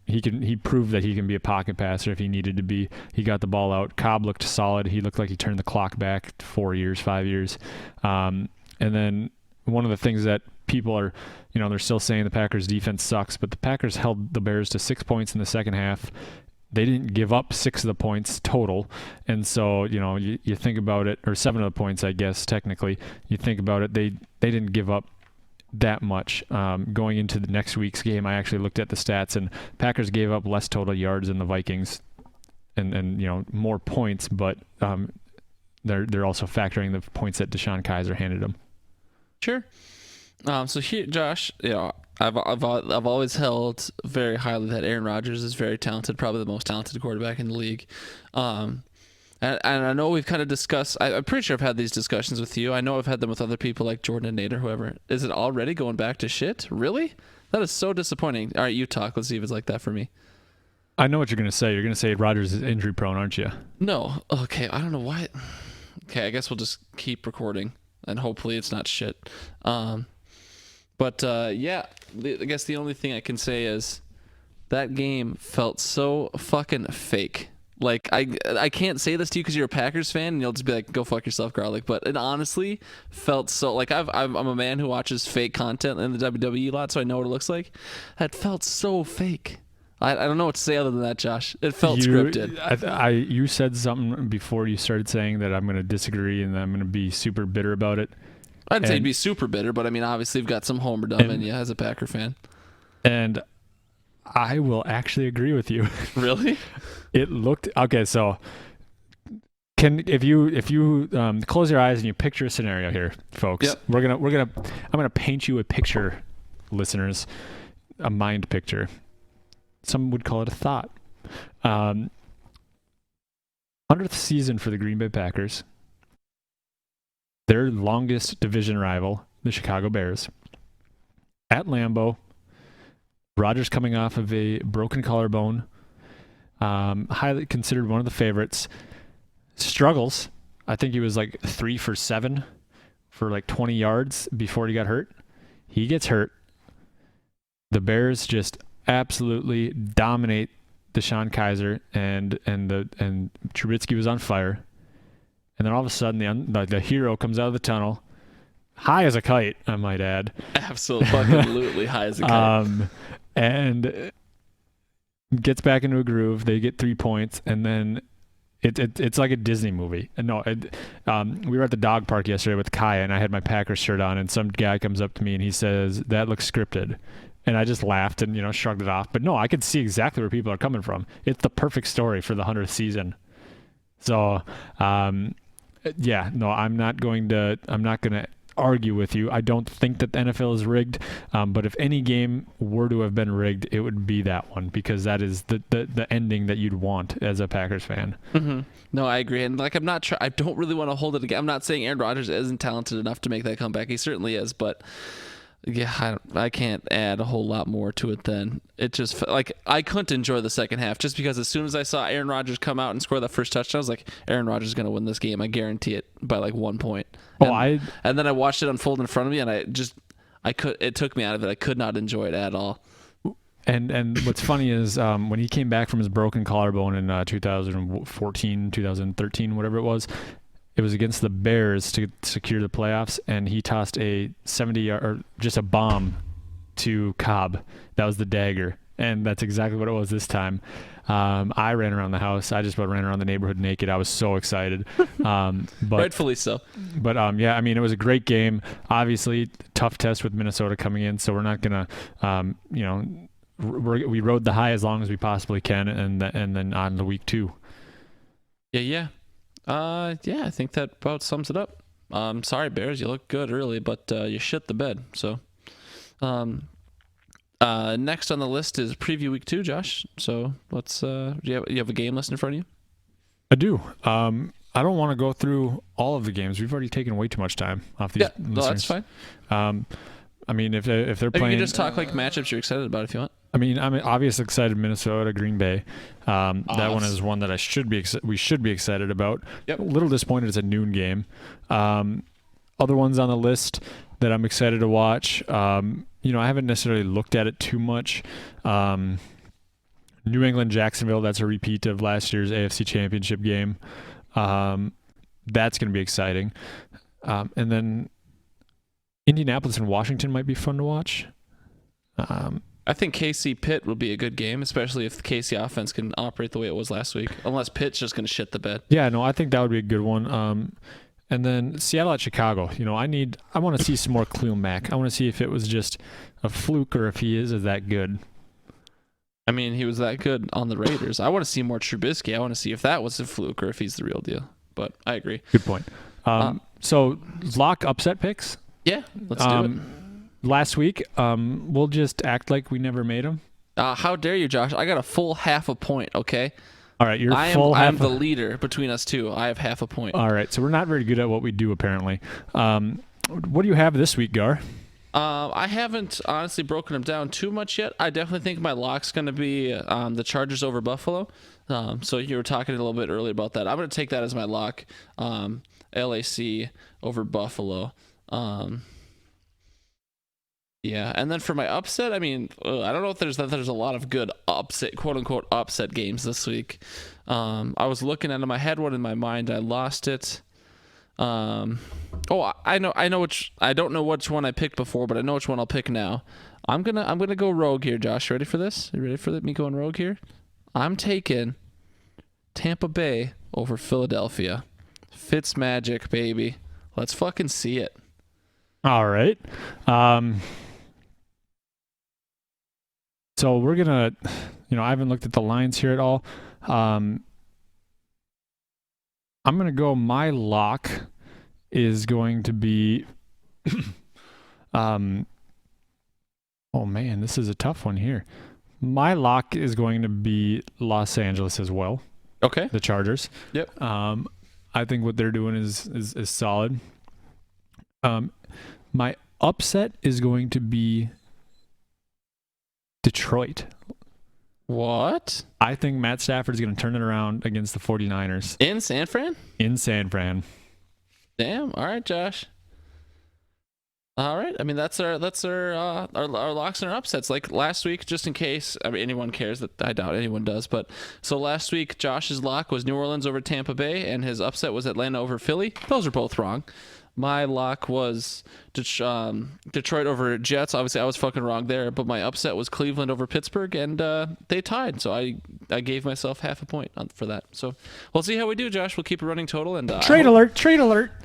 Speaker 3: He proved that he can be a pocket passer if he needed to be. He got the ball out. Cobb looked solid. He looked like he turned the clock back 4 years, 5 years. And then one of the things that people are, they're still saying the Packers defense sucks, but the Packers held the Bears to 6 points in the second half. They didn't give up 6 of the points total. And so, you think about it, or 7 of the points, I guess, technically. You think about it, they didn't give up that much. Going into the next week's game, I actually looked at the stats, and Packers gave up less total yards than the Vikings, and more points, but they're also factoring the points that Deshaun Kaiser handed them.
Speaker 1: Sure. So here, Josh, I've always held very highly that Aaron Rodgers is very talented, probably the most talented quarterback in the league. And I know we've kind of discussed, I'm pretty sure I've had these discussions with you. I know I've had them with other people like Jordan and Nate or whoever. Is it already going back to shit? Really? That is so disappointing. All right, you talk. Let's see if it's like that for me.
Speaker 3: I know what you're going to say. You're going to say Rodgers is injury prone, aren't you?
Speaker 1: No. Okay, I don't know why. Okay, I guess we'll just keep recording and hopefully it's not shit. But yeah, I guess the only thing I can say is that game felt so fucking fake. Like, I can't say this to you because you're a Packers fan and you'll just be like, go fuck yourself, Garlic. But it honestly felt so, like, I'm a man who watches fake content in the WWE a lot, so I know what it looks like. That felt so fake. I don't know what to say other than that, Josh. It felt scripted.
Speaker 3: You said something before you started saying that I'm going to disagree and I'm going to be super bitter about it.
Speaker 1: I didn't say you'd be super bitter, but I mean, obviously you've got some homerdom in you as a Packer fan. And
Speaker 3: I will actually agree with you.
Speaker 1: Really?
Speaker 3: It looked okay. So, if you close your eyes and you picture a scenario here, folks,
Speaker 1: yep.
Speaker 3: I'm gonna paint you a picture, listeners, a mind picture. Some would call it a thought. 100th season for the Green Bay Packers. Their longest division rival, the Chicago Bears, at Lambeau. Rodgers coming off of a broken collarbone, highly considered one of the favorites. Struggles. I think he was like 3 for 7 for like 20 yards before he got hurt. He gets hurt. The Bears just absolutely dominate Deshaun Kaiser, and Trubisky was on fire. And then all of a sudden, the hero comes out of the tunnel, high as a kite, I might add.
Speaker 1: Absolutely high as a kite.
Speaker 3: And gets back into a groove. They get 3 points, and then it's like a Disney movie. And we were at the dog park yesterday with Kaya, and I had my Packers shirt on, and some guy comes up to me and he says, "That looks scripted." And I just laughed and shrugged it off. But no, I could see exactly where people are coming from. It's the perfect story for the 100th season. So, yeah, no, I'm not going to argue with you. I don't think that the NFL is rigged, but if any game were to have been rigged, it would be that one, because that is the ending that you'd want as a Packers fan.
Speaker 1: Mm-hmm. No, I agree, and like I don't really want to hold it again. I'm not saying Aaron Rodgers isn't talented enough to make that comeback. He certainly is, but yeah, I can't add a whole lot more to it than it just like I couldn't enjoy the second half just because as soon as I saw Aaron Rodgers come out and score that first touchdown, I was like, Aaron Rodgers is going to win this game. I guarantee it by like 1 point. And then I watched it unfold in front of me and it took me out of it. I could not enjoy it at all.
Speaker 3: And what's funny is when he came back from his broken collarbone in 2014, 2013, whatever it was against the Bears to secure the playoffs, and he tossed a 70-yard, or just a bomb to Cobb. That was the dagger, and that's exactly what it was this time. I ran around the house. I just about ran around the neighborhood naked. I was so excited. But
Speaker 1: rightfully so.
Speaker 3: But yeah, I mean, it was a great game. Obviously, tough test with Minnesota coming in, so we're not gonna, we rode the high as long as we possibly can, and then on to week 2.
Speaker 1: Yeah. Yeah, I think that about sums it up. Sorry, Bears, you look good early, but you shit the bed. So, next on the list is preview week 2, Josh. So let's. You have a game list in front of you?
Speaker 3: I do. I don't want to go through all of the games. We've already taken way too much time off these.
Speaker 1: Yeah, no, that's fine.
Speaker 3: I mean, if they're playing,
Speaker 1: you can just talk like matchups you're excited about if you want.
Speaker 3: I mean, I'm obviously excited. Minnesota, Green Bay. That one is one that we should be excited about.
Speaker 1: Yep.
Speaker 3: A little disappointed it's a noon game. Other ones on the list that I'm excited to watch. I haven't necessarily looked at it too much. New England, Jacksonville. That's a repeat of last year's AFC Championship game. That's going to be exciting. And then Indianapolis and Washington might be fun to watch.
Speaker 1: I think KC Pitt will be a good game, especially if the KC offense can operate the way it was last week. Unless Pitt's just going to shit the bed.
Speaker 3: Yeah, no, I think that would be a good one. And then Seattle at Chicago. I want to see some more Khalil Mack. I want to see if it was just a fluke or if he is that good.
Speaker 1: I mean, he was that good on the Raiders. I want to see more Trubisky. I want to see if that was a fluke or if he's the real deal. But I agree.
Speaker 3: Good point. So lock upset picks.
Speaker 1: Yeah, let's do it.
Speaker 3: Last week, we'll just act like we never made them.
Speaker 1: How dare you, Josh? I got a full half a point, okay?
Speaker 3: All right,
Speaker 1: I'm the leader between us two. I have half a point.
Speaker 3: All right, so we're not very good at what we do, apparently. What do you have this week, Gar?
Speaker 1: I haven't honestly broken them down too much yet. I definitely think my lock's going to be the Chargers over Buffalo. So you were talking a little bit earlier about that. I'm going to take that as my lock. LAC over Buffalo. Yeah, and then for my upset, I mean, I don't know if there's a lot of good upset, quote unquote, upset games this week. I was looking at them. I had one in my mind. I lost it. I know which. I don't know which one I picked before, but I know which one I'll pick now. I'm gonna go rogue here, Josh. Ready for this? You ready for me going rogue here? I'm taking Tampa Bay over Philadelphia. Fitz magic, baby. Let's fucking see it.
Speaker 3: All right. So we're gonna, I haven't looked at the lines here at all. I'm gonna go. My lock is going to be. Oh man, this is a tough one here. My lock is going to be Los Angeles as well.
Speaker 1: Okay.
Speaker 3: The Chargers.
Speaker 1: Yep.
Speaker 3: I think what they're doing is solid. My upset is going to be Detroit.
Speaker 1: What?
Speaker 3: I think Matt Stafford is going to turn it around against the 49ers.
Speaker 1: In San Fran?
Speaker 3: In San Fran.
Speaker 1: Damn. All right, Josh. All right. I mean, that's our locks and our upsets. Like last week, just in case, I mean, anyone cares, that I doubt anyone does. But so last week, Josh's lock was New Orleans over Tampa Bay, and his upset was Atlanta over Philly. Those are both wrong. My lock was Detroit over Jets. Obviously, I was fucking wrong there. But my upset was Cleveland over Pittsburgh, and they tied. So I gave myself half a point for that. So we'll see how we do, Josh. We'll keep a running total. And
Speaker 3: Trade alert!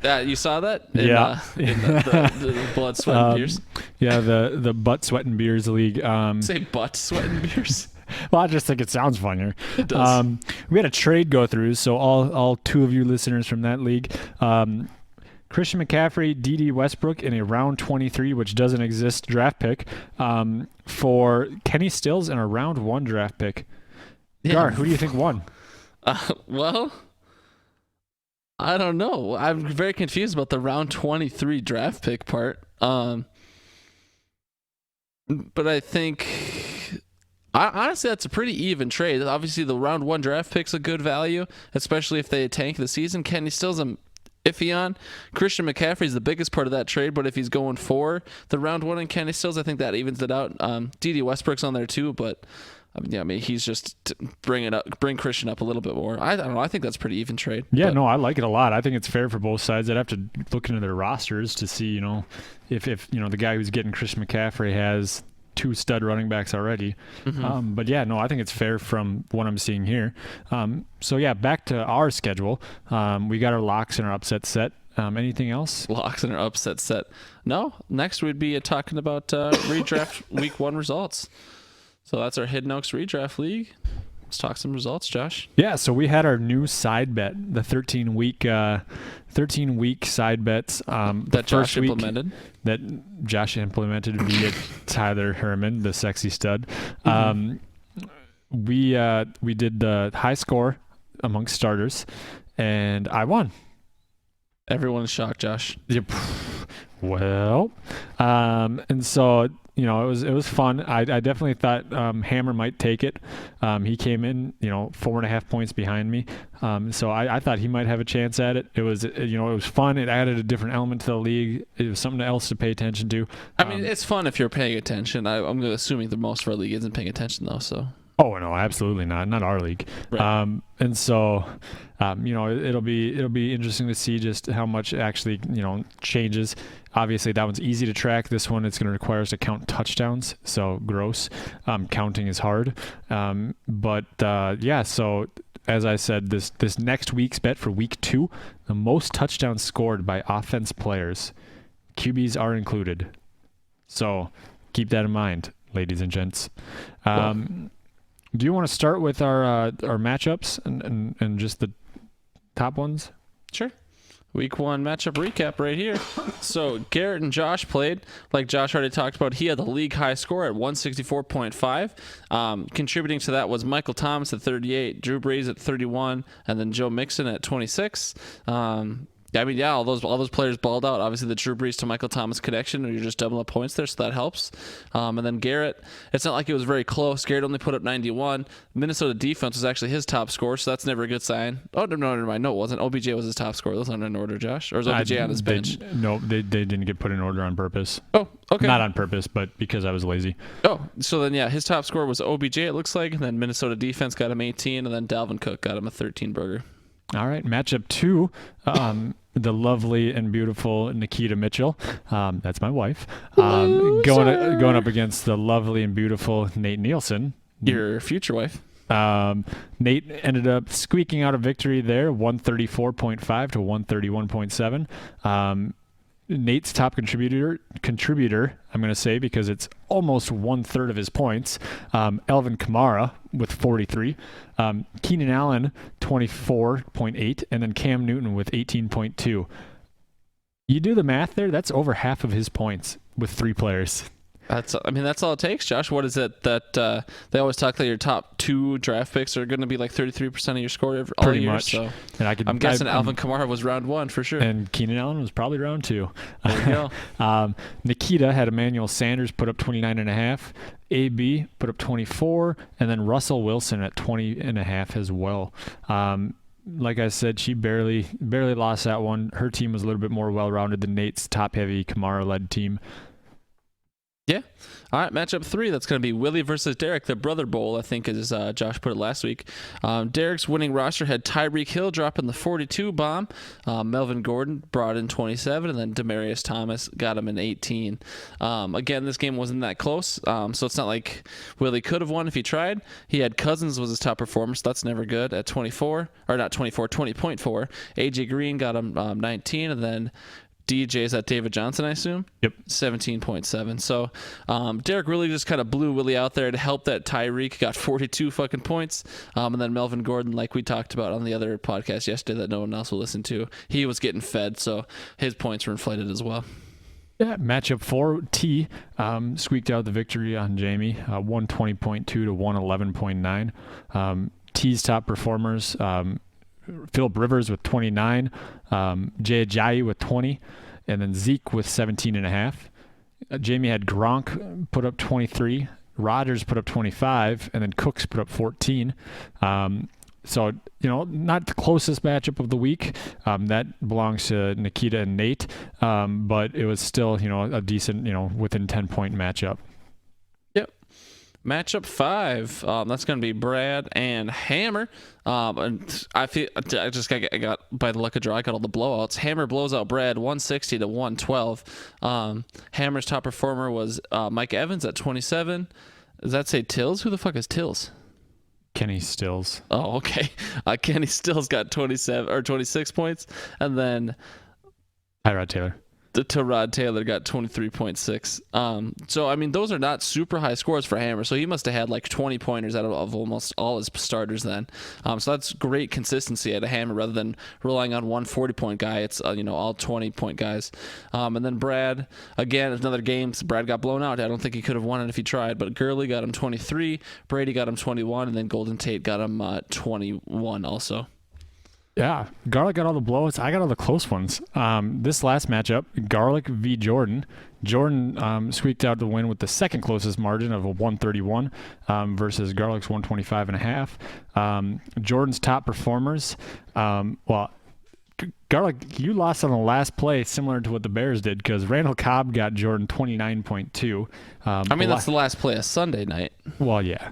Speaker 1: You saw that? In the blood, sweat, and beers.
Speaker 3: Yeah, the butt, sweat, and beers league.
Speaker 1: Say butt, sweat, and beers.
Speaker 3: Well, I just think it sounds funnier.
Speaker 1: It does.
Speaker 3: We had a trade go through, so all two of you listeners from that league. Christian McCaffrey, D.D. Westbrook in a round 23, which doesn't exist, draft pick, for Kenny Stills in a round 1 draft pick.
Speaker 1: Yeah.
Speaker 3: Gar, who do you think won?
Speaker 1: Well, I don't know. I'm very confused about the round 23 draft pick part. But I think, honestly, that's a pretty even trade. Obviously, the round 1 draft pick's a good value, especially if they tank the season. Kenny Stills, I'm iffy on. Christian McCaffrey's the biggest part of that trade, but if he's going for the round 1 and Kenny Stills, I think that evens it out. D.D. Westbrook's on there too, but he's just bring Christian up a little bit more. I don't know. I think that's a pretty even trade.
Speaker 3: Yeah, no, I like it a lot. I think it's fair for both sides. I'd have to look into their rosters to see, if the guy who's getting Christian McCaffrey has 2 stud running backs already.
Speaker 1: Mm-hmm.
Speaker 3: But yeah, no, I think it's fair from what I'm seeing here. So yeah, back to our schedule. We got our locks and our upset set. Anything else?
Speaker 1: Locks and our upset set. No. Next we'd be talking about redraft week 1 results. So that's our Hidden Oaks redraft league. Let's talk some results, Josh.
Speaker 3: Yeah, so we had our new side bet, the 13-week side bets.
Speaker 1: That Josh implemented.
Speaker 3: That Josh implemented via Tyler Herman, the sexy stud. We did the high score amongst starters, and I won.
Speaker 1: Everyone's shocked, Josh.
Speaker 3: Yep. Well, and so it was fun. I definitely thought Hammer might take it. He came in 4.5 points behind me, so I thought he might have a chance at it. It was it was fun. It added a different element to the league. It was something else to pay attention to.
Speaker 1: I mean, it's fun if you're paying attention. I'm assuming that most of our league isn't paying attention though. So.
Speaker 3: Oh no, absolutely not our league.
Speaker 1: Right.
Speaker 3: And so, it'll be interesting to see just how much actually changes. Obviously, that one's easy to track. This one, it's going to require us to count touchdowns. So gross. Counting is hard. So as I said, this next week's bet for week 2, the most touchdowns scored by offense players. QBs are included. So keep that in mind, ladies and gents. Do you want to start with our matchups and just the top ones?
Speaker 1: Sure. Week 1 matchup recap right here. So Garrett and Josh played. Like Josh already talked about, he had the league high score at 164.5. Contributing to that was Michael Thomas at 38, Drew Brees at 31, and then Joe Mixon at 26. All those players balled out. Obviously, the Drew Brees to Michael Thomas connection, and you're just doubling up points there, so that helps. And then Garrett, it's not like it was very close. Garrett only put up 91. Minnesota defense was actually his top score, so that's never a good sign. Oh, no, never mind. No, it wasn't. OBJ was his top score. Those aren't in order, Josh. Or was OBJ on his bench?
Speaker 3: They didn't get put in order on purpose.
Speaker 1: Oh, okay.
Speaker 3: Not on purpose, but because I was lazy.
Speaker 1: Oh, so then, yeah, his top score was OBJ, it looks like, and then Minnesota defense got him 18, and then Dalvin Cook got him a 13 burger.
Speaker 3: All right, matchup 2, the lovely and beautiful Nikita Mitchell, that's my wife, going up against the lovely and beautiful Nate Nielsen.
Speaker 1: Your future wife.
Speaker 3: Nate ended up squeaking out a victory there, 134.5 to 131.7. Nate's top contributor, I'm going to say, because it's almost 1/3 of his points. Alvin Kamara with 43. Keenan Allen, 24.8. And then Cam Newton with 18.2. You do the math there, that's over half of his points with 3 players.
Speaker 1: That's all it takes, Josh. What is it that they always talk that your top 2 draft picks are going to be like 33% of your score all
Speaker 3: Pretty
Speaker 1: year?
Speaker 3: much.
Speaker 1: So
Speaker 3: And
Speaker 1: I'm guessing Alvin Kamara was round 1 for sure.
Speaker 3: And Keenan Allen was probably round 2.
Speaker 1: There you
Speaker 3: go. Nikita had Emmanuel Sanders put up 29.5. AB put up 24. And then Russell Wilson at 20.5 as well. Like I said, she barely lost that one. Her team was a little bit more well-rounded than Nate's top-heavy Kamara-led team.
Speaker 1: Yeah. All right, matchup 3, that's going to be Willie versus Derek, the Brother Bowl, I think, as Josh put it last week. Derek's winning roster had Tyreek Hill dropping the 42 bomb. Melvin Gordon brought in 27, and then Demaryius Thomas got him in 18. Again, this game wasn't that close, so it's not like Willie could have won if he tried. He had Cousins was his top performer, so that's never good, at 20.4. A.J. Green got him 19, and then DJ's at David Johnson, I assume?
Speaker 3: Yep.
Speaker 1: 17.7. So Derek really just kind of blew Willie out there to help that Tyreek got 42 fucking points. And then Melvin Gordon, like we talked about on the other podcast yesterday that no one else will listen to, he was getting fed, so his points were inflated as well.
Speaker 3: Yeah, matchup 4, T squeaked out the victory on Jamie, 120.2 to 111.9. T's top performers, Philip Rivers with 29, Jay Ajayi with 20, and then Zeke with 17.5. Jamie had Gronk put up 23, Rodgers put up 25, and then Cooks put up 14. So, not the closest matchup of the week. That belongs to Nikita and Nate, but it was still, a decent, within 10-point matchup.
Speaker 1: Yep. Matchup 5, that's going to be Brad and Hammer. And I got by the luck of draw, I got all the blowouts. Hammer blows out Brad 160 to 112. Hammer's top performer was Mike Evans at 27. Does that say Tills? Who the fuck is Tills?
Speaker 3: Kenny Stills.
Speaker 1: Oh, okay. Kenny Stills got 27 or 26 points, and then
Speaker 3: Tyrod Taylor.
Speaker 1: Tyrod Taylor got 23.6. So, those are not super high scores for Hammer. So he must have had like 20 pointers out of almost all his starters then. So that's great consistency at a Hammer rather than relying on one 40-point guy. It's, all 20-point guys. And then Brad, again, another game. Brad got blown out. I don't think he could have won it if he tried. But Gurley got him 23. Brady got him 21. And then Golden Tate got him 21 also.
Speaker 3: Yeah, Garlic got all the blowouts. I got all the close ones. This last matchup, Garlic v. Jordan. Jordan squeaked out the win with the second closest margin of a 131 versus Garlic's 125.5. Jordan's top performers, Garlic, you lost on the last play similar to what the Bears did because Randall Cobb got Jordan 29.2.
Speaker 1: That's the last play of Sunday night.
Speaker 3: Well, yeah.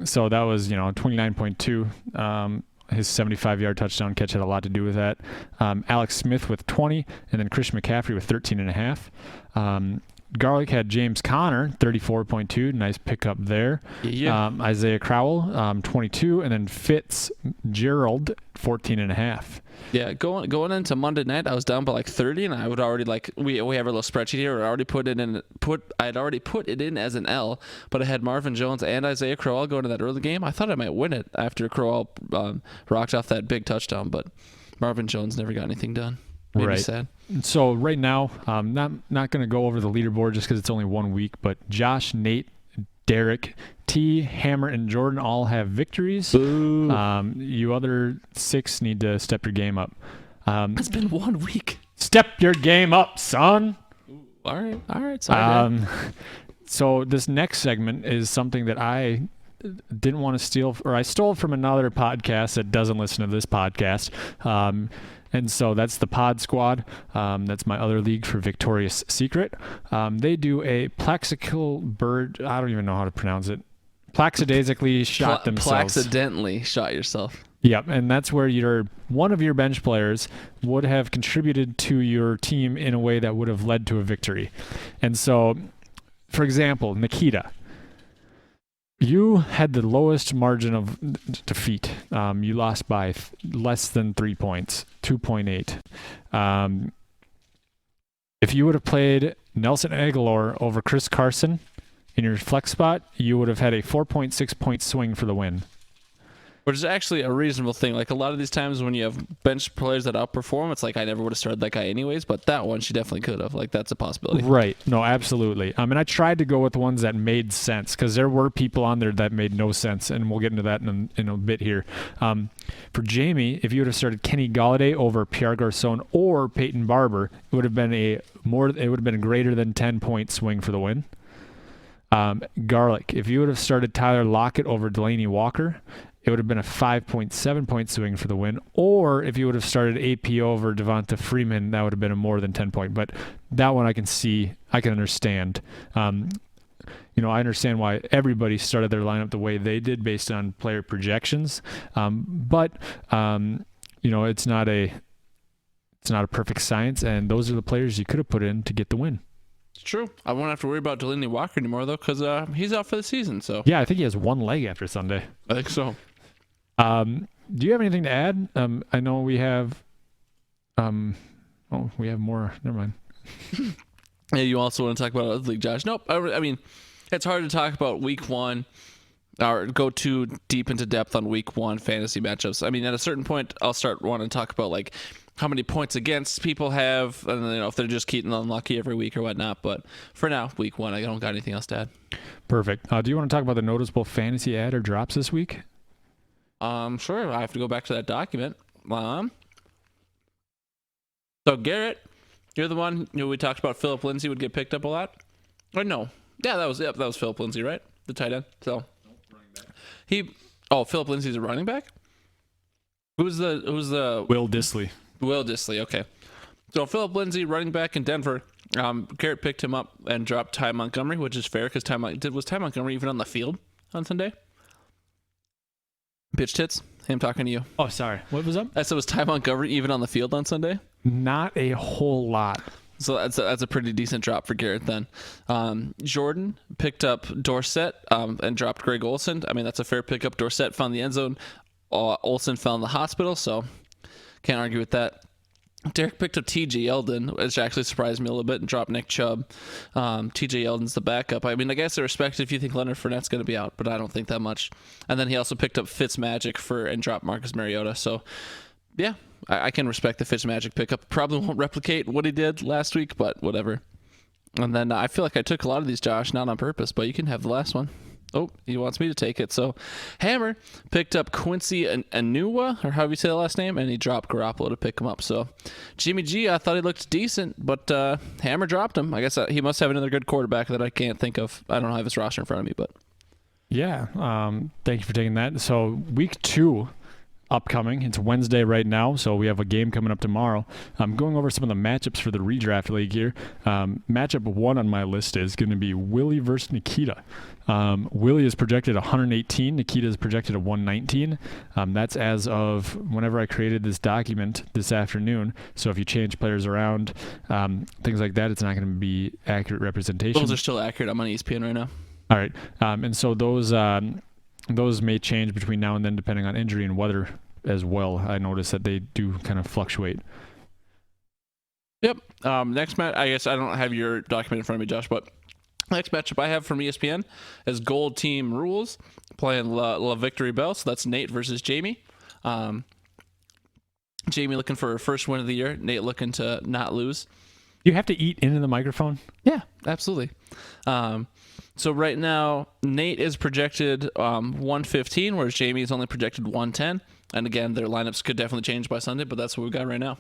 Speaker 3: So that was, 29.2. His 75-yard touchdown catch had a lot to do with that. Alex Smith with 20, and then Christian McCaffrey with 13.5. Garlic had James Conner, 34.2. Nice pickup there.
Speaker 1: Yeah.
Speaker 3: Isaiah Crowell, 22. And then Fitzgerald, 14.5.
Speaker 1: Yeah, going into Monday night, I was down by like 30, and I would already we have a little spreadsheet here. I had already put it in as an L, but I had Marvin Jones and Isaiah Crowell going to that early game. I thought I might win it after Crowell rocked off that big touchdown, but Marvin Jones never got anything done. Made me sad.
Speaker 3: So right now, not going to go over the leaderboard just because it's only 1 week, but Josh, Nate, Derek, T, Hammer, and Jordan all have victories.
Speaker 1: Boo.
Speaker 3: You other 6 need to step your game up.
Speaker 1: It's been 1 week.
Speaker 3: Step your game up, son.
Speaker 1: All right. Sorry,
Speaker 3: so this next segment is something that I didn't want to steal, or I stole from another podcast that doesn't listen to this podcast. And so that's the Pod Squad. That's my other league for Victoria's Secret. They do a plexical bird. I don't even know how to pronounce it. Plaxidazically shot themselves.
Speaker 1: Accidentally shot yourself.
Speaker 3: Yep, and that's where one of your bench players would have contributed to your team in a way that would have led to a victory. And so, for example, Nikita, you had the lowest margin of defeat. You lost by less than 3 points, 2.8. If you would have played Nelson Aguilar over Chris Carson in your flex spot, you would have had a 4.6 point swing for the win.
Speaker 1: Which is actually a reasonable thing. Like a lot of these times when you have bench players that outperform, it's like I never would have started that guy anyways, but that one she definitely could have. Like that's a possibility.
Speaker 3: Right. No, absolutely. I mean, I tried to go with ones that made sense because there were people on there that made no sense, and we'll get into that in a bit here. For Jamie, if you would have started Kenny Galladay over Pierre Garçon or Peyton Barber, it would have been a greater than 10-point swing for the win. Garlic, if you would have started Tyler Lockett over Delaney Walker, it would have been a 5.7 point swing for the win. Or if you would have started AP over Devonta Freeman, that would have been a more than 10 point. But that one I can understand. I understand why everybody started their lineup the way they did based on player projections. But it's not a perfect science, and those are the players you could have put in to get the win.
Speaker 1: It's true. I won't have to worry about Delaney Walker anymore though, because he's out for the season. So
Speaker 3: yeah, I think he has one leg after Sunday.
Speaker 1: I think so.
Speaker 3: Do you have anything to add? I know we have. We have more. Never mind.
Speaker 1: Yeah, you also want to talk about other league, Josh? Nope. I mean, it's hard to talk about week one or go too deep into depth on week one fantasy matchups. I mean, at a certain point, I'll start wanting to talk about like how many points against people have, and if they're just getting unlucky every week or whatnot. But for now, week one, I don't got anything else to add.
Speaker 3: Perfect. Do you want to talk about the noticeable fantasy ad or drops this week?
Speaker 1: Sure. I have to go back to that document. So Garrett, you're the one we talked about. Philip Lindsay would get picked up a lot. Or no? Yeah, that was Philip Lindsay, right? The tight end. So Philip Lindsay's a running back. Who's the
Speaker 3: Will Dissly.
Speaker 1: Will Dissly. Okay. So Philip Lindsay, running back in Denver. Garrett picked him up and dropped Ty Montgomery, which is fair because was Ty Montgomery even on the field on Sunday? Bitch tits. Hey, I'm talking to you.
Speaker 3: Oh, sorry. What was up?
Speaker 1: I said, was Ty Montgomery even on the field on Sunday?
Speaker 3: Not a whole lot.
Speaker 1: So that's a pretty decent drop for Garrett then. Jordan picked up Dorsett and dropped Greg Olsen. I mean, that's a fair pickup. Dorsett found the end zone. Olsen found the hospital, so can't argue with that. Derek picked up T.J. Yeldon, which actually surprised me a little bit, and dropped Nick Chubb. T.J. Yeldon's the backup. I mean, I guess I respect it if you think Leonard Fournette's going to be out, but I don't think that much. And then he also picked up Fitzmagic and dropped Marcus Mariota. So, yeah, I can respect the Fitzmagic pickup. Probably won't replicate what he did last week, but whatever. And then I feel like I took a lot of these, Josh, not on purpose, but you can have the last one. Oh, he wants me to take it. So Hammer picked up Quincy Anua, or however you say the last name, and he dropped Garoppolo to pick him up. So Jimmy G, I thought he looked decent, but Hammer dropped him. I guess he must have another good quarterback that I can't think of. I don't have his roster in front of me, but.
Speaker 3: Yeah, thank you for taking that. So week 2, upcoming. It's Wednesday right now, so we have a game coming up tomorrow. I'm going over some of the matchups for the redraft league here. Matchup 1 on my list is going to be Willie versus Nikita. Willie is projected 118. Nikita is projected at 119. That's as of whenever I created this document this afternoon. So if you change players around, things like that, it's not going to be accurate representation.
Speaker 1: Those are still accurate. I'm on ESPN right now.
Speaker 3: All right. And so those may change between now and then depending on injury and weather as well. I notice that they do kind of fluctuate.
Speaker 1: Yep. Next match, I guess I don't have your document in front of me, Josh, but next matchup I have from ESPN is Gold Team Rules playing La Victory Bell. So that's Nate versus Jamie. Jamie looking for her first win of the year. Nate looking to not lose.
Speaker 3: You have to eat into the microphone?
Speaker 1: Yeah, absolutely. So right now, Nate is projected 115, whereas Jamie is only projected 110. And again, their lineups could definitely change by Sunday, but that's what we've got right now.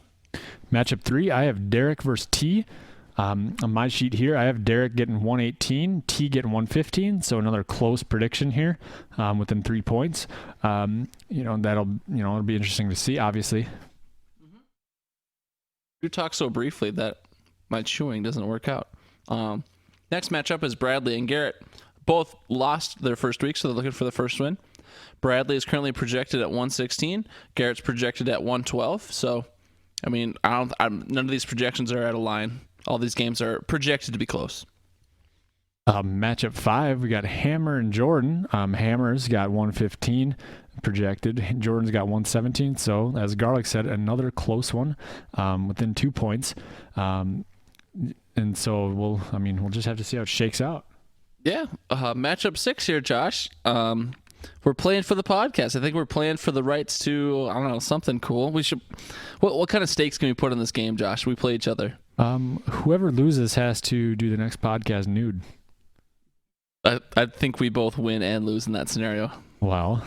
Speaker 3: Matchup 3, I have Derek versus T. On my sheet here, I have Derek getting 118, T getting 115. So another close prediction here, within 3 points. It'll be interesting to see, obviously.
Speaker 1: You talk so briefly that my chewing doesn't work out. Next matchup is Bradley and Garrett. Both lost their first week, so they're looking for the first win. Bradley is currently projected at 116. Garrett's projected at 112. So, I mean, none of these projections are out of line. All these games are projected to be close.
Speaker 3: Matchup 5, we got Hammer and Jordan. Hammer's got 115 projected. Jordan's got 117. So, as Garlic said, another close one within 2 points. And so we'll just have to see how it shakes out.
Speaker 1: Yeah. Matchup 6 here, Josh. We're playing for the podcast. I think we're playing for the rights to, I don't know, something cool. We should. What kind of stakes can we put in this game, Josh? We play each other.
Speaker 3: Whoever loses has to do the next podcast nude.
Speaker 1: I think we both win and lose in that scenario.
Speaker 3: Wow.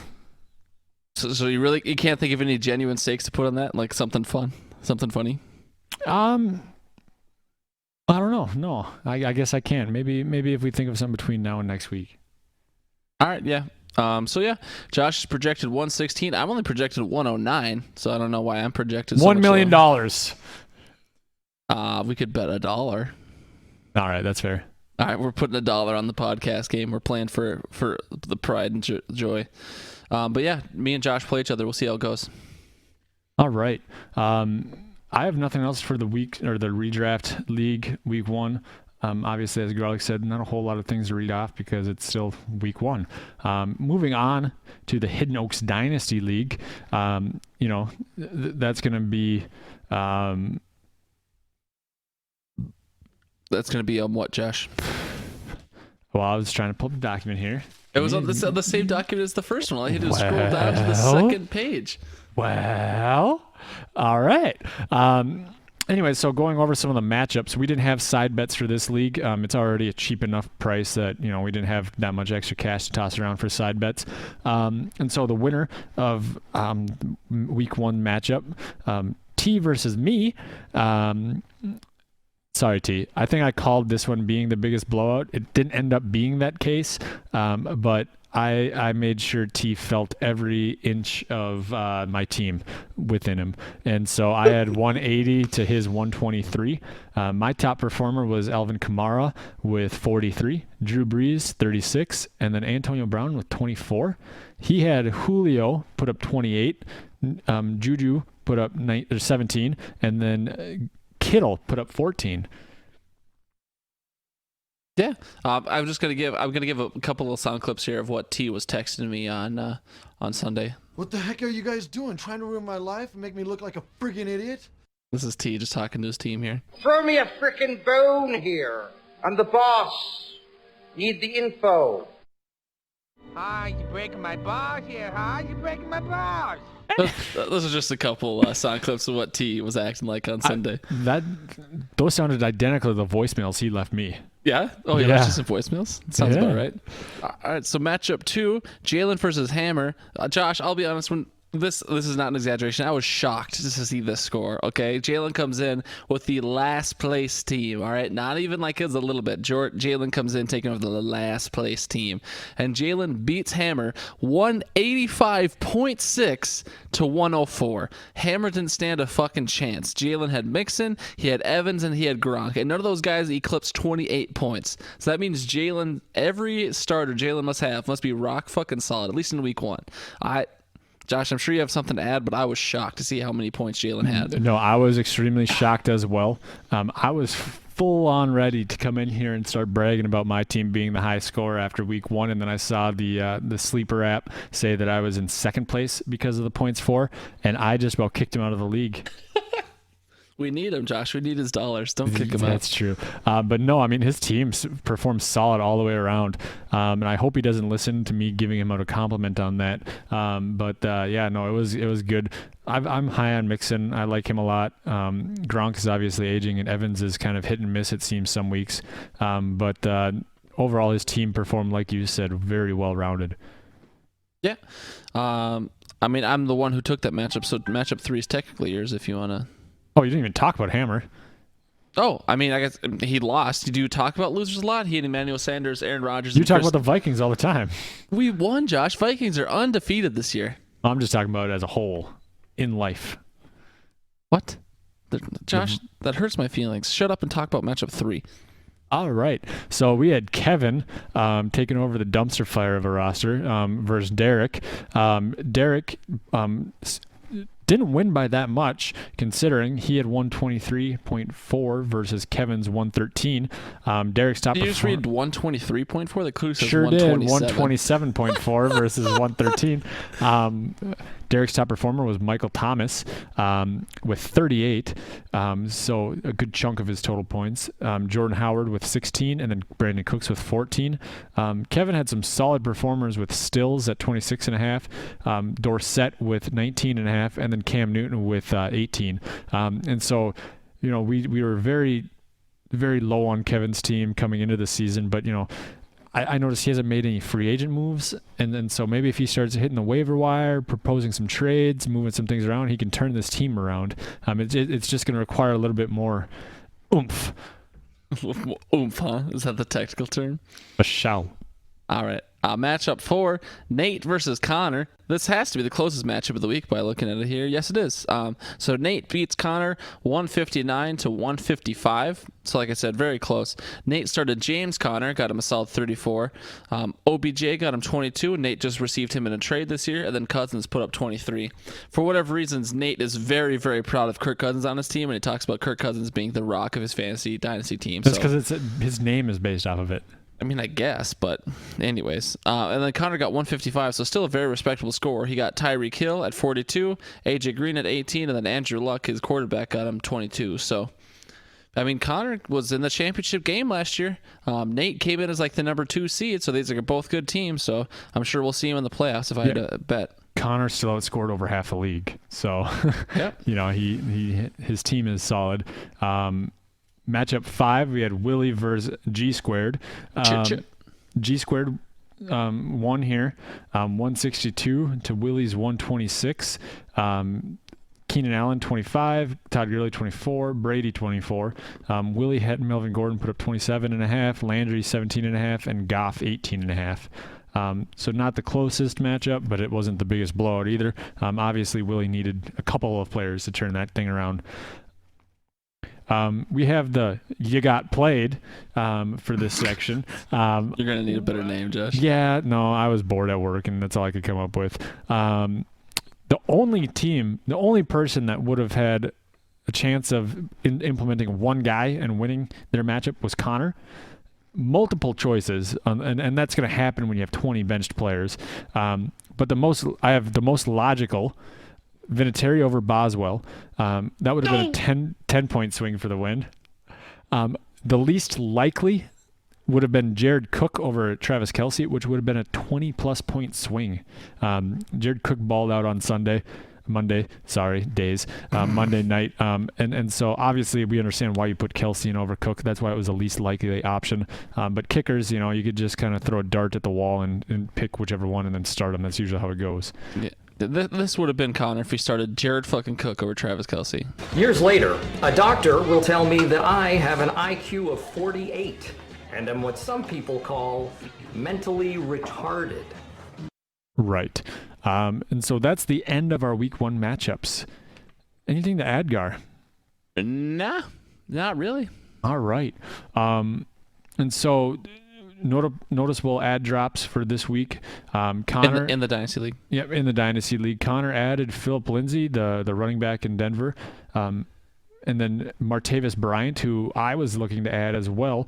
Speaker 1: So you can't think of any genuine stakes to put on that? Like something fun? Something funny?
Speaker 3: I don't know. No, I guess I can. Maybe if we think of something between now and next week.
Speaker 1: All right, yeah. Josh is projected 116. I'm only projected 109, so I don't know why I'm projected so
Speaker 3: $1 million.
Speaker 1: We could bet $1. All
Speaker 3: right, that's fair.
Speaker 1: All right, we're putting $1 on the podcast game. We're playing for the pride and joy. But yeah, me and Josh play each other. We'll see how it goes.
Speaker 3: All right. I have nothing else for the week or the redraft league week 1. Obviously, as Garlic said, not a whole lot of things to read off because it's still week 1. Moving on to the Hidden Oaks Dynasty League, that's going to be.
Speaker 1: That's going to be on what, Josh?
Speaker 3: Well, I was trying to pull the document here.
Speaker 1: It was on the same document as the first one. All I had to scroll down to the second page.
Speaker 3: Well, all right. Anyway, so going over some of the matchups, we didn't have side bets for this league. It's already a cheap enough price that, we didn't have that much extra cash to toss around for side bets. And so the winner of week 1 matchup, T versus me. Sorry, T. I think I called this one being the biggest blowout. It didn't end up being that case, but I made sure T felt every inch of my team within him. And so I had 180 to his 123. My top performer was Alvin Kamara with 43, Drew Brees 36, and then Antonio Brown with 24. He had Julio put up 28, Juju put up 17, and then Kittle put up 14.
Speaker 1: Yeah, I'm gonna give a couple of sound clips here of what T was texting me on Sunday.
Speaker 5: What the heck are you guys doing? Trying to ruin my life and make me look like a friggin' idiot?
Speaker 1: This is T just talking to his team here.
Speaker 6: Throw me a frickin' bone here. I'm the boss. Need the info.
Speaker 7: Hi, you breaking my balls here, huh? You breaking my balls.
Speaker 1: Those are just a couple sound clips of what T was acting like on Sunday.
Speaker 3: Those sounded identical to the voicemails he left me.
Speaker 1: Yeah? Oh, yeah. That's just some voicemails? Sounds about right. All right, so matchup 2, Jalen versus Hammer. Josh, I'll be honest, when This is not an exaggeration. I was shocked just to see this score. Okay, Jalen comes in with the last place team. All right, not even like it's a little bit. Jalen comes in taking over the last place team, and Jalen beats Hammer 185.6 to 104. Hammer didn't stand a fucking chance. Jalen had Mixon, he had Evans, and he had Gronk, and none of those guys eclipsed 28 points. So that means Jalen, every starter Jalen must be rock fucking solid, at least in week 1. Josh, I'm sure you have something to add, but I was shocked to see how many points Jalen had.
Speaker 3: No, I was extremely shocked as well. I was full on ready to come in here and start bragging about my team being the high scorer after week 1, and then I saw the sleeper app say that I was in second place because of the points for, and I just about kicked him out of the league.
Speaker 1: We need him, Josh. We need his dollars. Don't kick him out.
Speaker 3: That's true. But no, I mean, his team performs solid all the way around. And I hope he doesn't listen to me giving him out a compliment on that. Yeah, no, it was good. I'm high on Mixon. I like him a lot. Gronk is obviously aging, and Evans is kind of hit and miss, it seems, some weeks. Overall, his team performed, like you said, very well-rounded.
Speaker 1: Yeah. I mean, I'm the one who took that matchup, so matchup 3 is technically yours if you want to.
Speaker 3: Oh, you didn't even talk about Hammer.
Speaker 1: Oh, I mean, I guess he lost. Do you talk about losers a lot? He had Emmanuel Sanders, Aaron Rodgers.
Speaker 3: You talk about the Vikings all the time.
Speaker 1: We won, Josh. Vikings are undefeated this year.
Speaker 3: I'm just talking about it as a whole in life.
Speaker 1: What? Josh, that hurts my feelings. Shut up and talk about matchup 3.
Speaker 3: All right. So we had Kevin taking over the dumpster fire of a roster versus Derek. Derek didn't win by that much, considering he had 123.4 versus Kevin's 113. Derek's top.
Speaker 1: Did you just read 123.4? The clue says
Speaker 3: sure
Speaker 1: 127.
Speaker 3: Did 127.4 versus 113. Derek's top performer was Michael Thomas with 38, so a good chunk of his total points. Jordan Howard with 16, and then Brandon Cooks with 14. Kevin had some solid performers with Stills at 26.5, Dorsett with 19.5, and then Cam Newton with 18. And so, we were very, very low on Kevin's team coming into the season, but I noticed he hasn't made any free agent moves, and then so maybe if he starts hitting the waiver wire, proposing some trades, moving some things around, he can turn this team around. It's just going to require a little bit more oomph.
Speaker 1: Oomph, huh? Is that the technical term?
Speaker 3: A shout.
Speaker 1: All right. Matchup 4, Nate versus Connor. This has to be the closest matchup of the week by looking at it here. Yes, it is. So Nate beats Connor 159 to 155. So like I said, very close. Nate started James Conner, got him a solid 34. OBJ got him 22, and Nate just received him in a trade this year, and then Cousins put up 23. For whatever reasons, Nate is very, very proud of Kirk Cousins on his team, and he talks about Kirk Cousins being the rock of his fantasy dynasty team.
Speaker 3: That's because his name is based off of it.
Speaker 1: I mean, I guess, but anyways. And then Connor got 155, so still a very respectable score. He got Tyreek Hill at 42, AJ Green at 18, and then Andrew Luck, his quarterback, got him 22. So, I mean, Connor was in the championship game last year. Nate came in as like the number 2 seed, so these are both good teams. So I'm sure we'll see him in the playoffs if I had to bet.
Speaker 3: Connor still outscored over half the league, so
Speaker 1: yep.
Speaker 3: His team is solid. Matchup 5, we had Willie versus G Squared. G Squared won here, 162 to Willie's 126. Keenan Allen 25, Todd Gurley 24, Brady 24. Willie had Melvin Gordon put up 27.5, Landry 17.5, and Goff 18.5. So not the closest matchup, but it wasn't the biggest blowout either. Obviously, Willie needed a couple of players to turn that thing around. We have the You Got Played for this section.
Speaker 1: You're going to need a better name, Josh.
Speaker 3: Yeah, no, I was bored at work, and that's all I could come up with. The only person that would have had a chance of implementing one guy and winning their matchup was Connor. Multiple choices, and that's going to happen when you have 20 benched players. But I have the most logical, Vinatieri over Boswell. That would have been a 10-point swing for the win. The least likely would have been Jared Cook over Travis Kelce, which would have been a 20-plus point swing. Jared Cook balled out on Monday night. And so obviously we understand why you put Kelce in over Cook. That's why it was the least likely option. But kickers, you could just kind of throw a dart at the wall and pick whichever one and then start them. That's usually how it goes.
Speaker 1: Yeah. This would have been Connor if he started Jared fucking Cook over Travis Kelce.
Speaker 8: Years later, a doctor will tell me that I have an IQ of 48 and am what some people call mentally retarded.
Speaker 3: Right. And so that's the end of our week 1 matchups. Anything to add, Gar?
Speaker 1: Nah, not really.
Speaker 3: All right. And so noticeable ad drops for this week. Connor
Speaker 1: in the Dynasty League.
Speaker 3: Yep, in the Dynasty League. Connor added Philip Lindsay, the running back in Denver. And then Martavis Bryant, who I was looking to add as well.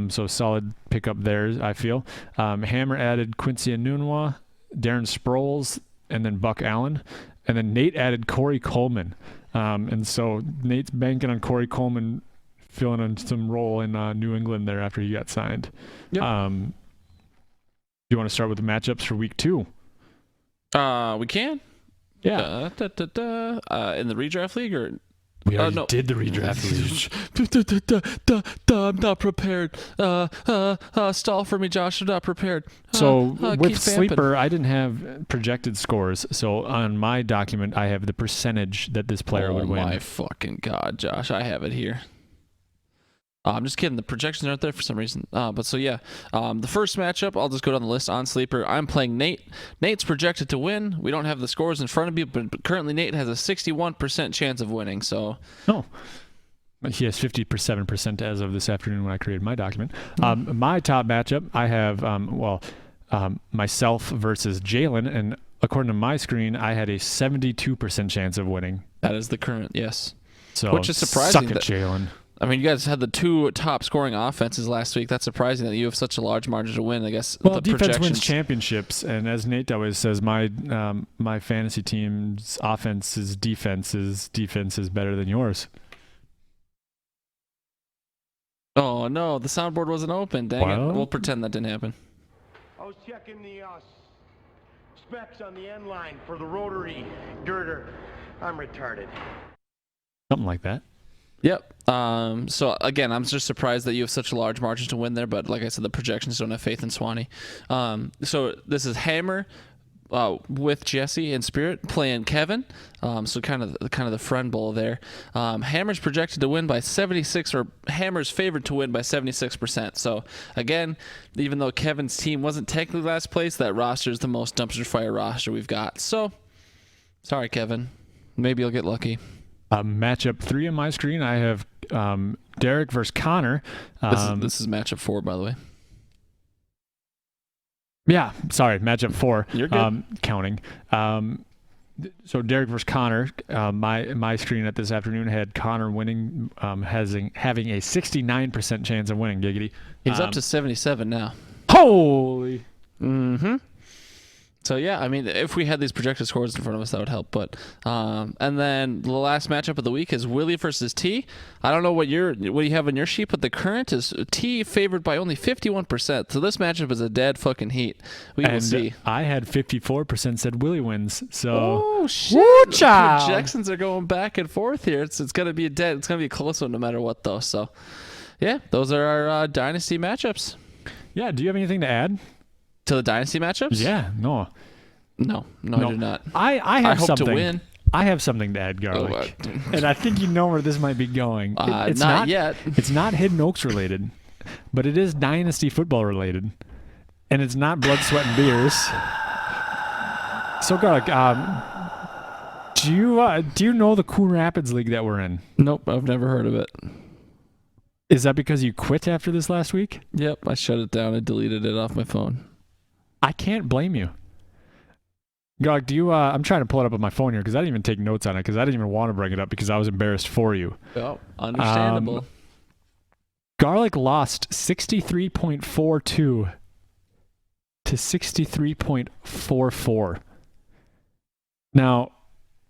Speaker 3: So solid pickup there, I feel. Hammer added Quincy Enunwa, Darren Sproles, and then Buck Allen. And then Nate added Corey Coleman. And so Nate's banking on Corey Coleman filling in some role in New England there after he got signed.
Speaker 1: Yep.
Speaker 3: Do you want to start with the matchups for week 2?
Speaker 1: We can.
Speaker 3: Yeah.
Speaker 1: In the redraft league or...
Speaker 3: We already
Speaker 1: no.
Speaker 3: did the redraft league.
Speaker 1: I'm not prepared. Stall for me, Josh. I'm not prepared.
Speaker 3: So
Speaker 1: keep
Speaker 3: with
Speaker 1: vamping.
Speaker 3: Sleeper, I didn't have projected scores. So on my document, I have the percentage that this player would win.
Speaker 1: Oh my fucking God, Josh. I have it here. I'm just kidding. The projections aren't there for some reason. But so, yeah. The first matchup, I'll just go down the list on Sleeper. I'm playing Nate. Nate's projected to win. We don't have the scores in front of me, but currently Nate has a 61% chance of winning. So,
Speaker 3: Oh. He has 57% as of this afternoon when I created my document. My top matchup, I have, myself versus Jalen. And according to my screen, I had a 72% chance of winning.
Speaker 1: that is the current, yes.
Speaker 3: So
Speaker 1: Which is surprising
Speaker 3: Suck it,
Speaker 1: that-
Speaker 3: Jalen.
Speaker 1: I mean, you guys had the 2 top scoring offenses last week. That's surprising that you have such a large margin to win. I guess
Speaker 3: Well,
Speaker 1: the
Speaker 3: defense
Speaker 1: projections.
Speaker 3: wins championships, and as Nate always says, my fantasy team's offense's defense is better than yours.
Speaker 1: Oh no, the soundboard wasn't open. Dang
Speaker 3: Well.
Speaker 1: it. We'll pretend that didn't happen.
Speaker 9: I was checking the specs on the end line for the rotary girder. I'm retarded.
Speaker 3: Something like that.
Speaker 1: Yep. So again, I'm just surprised that you have such a large margin to win there, but like I said, the projections don't have faith in Swanee. So this is Hammer with Jesse and Spirit playing Kevin. So kind of the friend bowl there. Hammer's projected to win by 76, or Hammer's favored to win by 76%. So again, even though Kevin's team wasn't technically last place, that roster is the most dumpster fire roster we've got. So sorry, Kevin. Maybe you'll get lucky.
Speaker 3: Matchup 3 on my screen, I have Derek versus Connor.
Speaker 1: This is matchup 4, by the way.
Speaker 3: Yeah, sorry, matchup 4.
Speaker 1: You're good.
Speaker 3: Counting. So Derek versus Connor. My screen at this afternoon had Connor winning, having a 69% chance of winning. Giggity.
Speaker 1: He's up to 77 now.
Speaker 3: Holy.
Speaker 1: Mm-hmm. So yeah, I mean, if we had these projected scores in front of us, that would help. But and then the last matchup of the week is Willie versus T. I don't know what you have on your sheet, but the current is T favored by only 51%. So this matchup is a dead fucking heat. We will see.
Speaker 3: I had 54% said Willie wins. So
Speaker 1: Oh shit!
Speaker 3: Woo, child.
Speaker 1: Projections are going back and forth here. It's gonna be it's gonna be a close one no matter what though. So yeah, those are our dynasty matchups.
Speaker 3: Yeah. Do you have anything to add
Speaker 1: To the dynasty matchups?
Speaker 3: Yeah. No.
Speaker 1: No, I do not.
Speaker 3: I have
Speaker 1: hope
Speaker 3: something.
Speaker 1: to win.
Speaker 3: I have something to add, Garlic. And I think you know where this might be going. It's
Speaker 1: not yet.
Speaker 3: It's not Hidden Oaks related, but it is Dynasty football related. And it's not Blood, Sweat, and Beers. So, Garlic, do you know the Coon Rapids League that we're in?
Speaker 1: Nope, I've never heard of it.
Speaker 3: Is that because you quit after this last week?
Speaker 1: Yep, I shut it down and deleted it off my phone.
Speaker 3: I can't blame you. Garlic, do you? I'm trying to pull it up on my phone here because I didn't even take notes on it because I didn't even want to bring it up because I was embarrassed for you.
Speaker 1: Oh, understandable.
Speaker 3: Garlic lost 63.42 to 63.44. Now,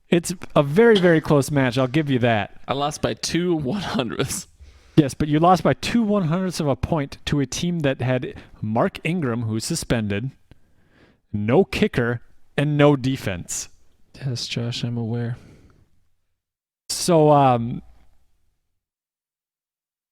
Speaker 3: it's a very, very close match. I'll give you that.
Speaker 1: I lost by 2 100ths.
Speaker 3: Yes, but you lost by 2 100ths of a point to a team that had Mark Ingram, who's suspended, no kicker, and no defense.
Speaker 1: Yes, Josh, I'm aware.
Speaker 3: So,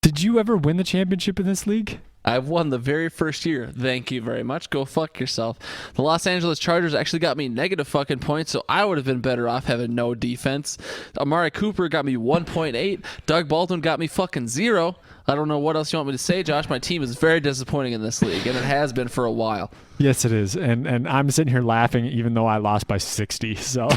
Speaker 3: did you ever win the championship in this league?
Speaker 1: I've won the very first year. Thank you very much. Go fuck yourself. The Los Angeles Chargers actually got me negative fucking points, so I would have been better off having no defense. Amari Cooper got me 1.8. Doug Baldwin got me fucking 0. I don't know what else you want me to say, Josh. My team is very disappointing in this league, and it has been for a while.
Speaker 3: Yes, it is. And I'm sitting here laughing even though I lost by 60. So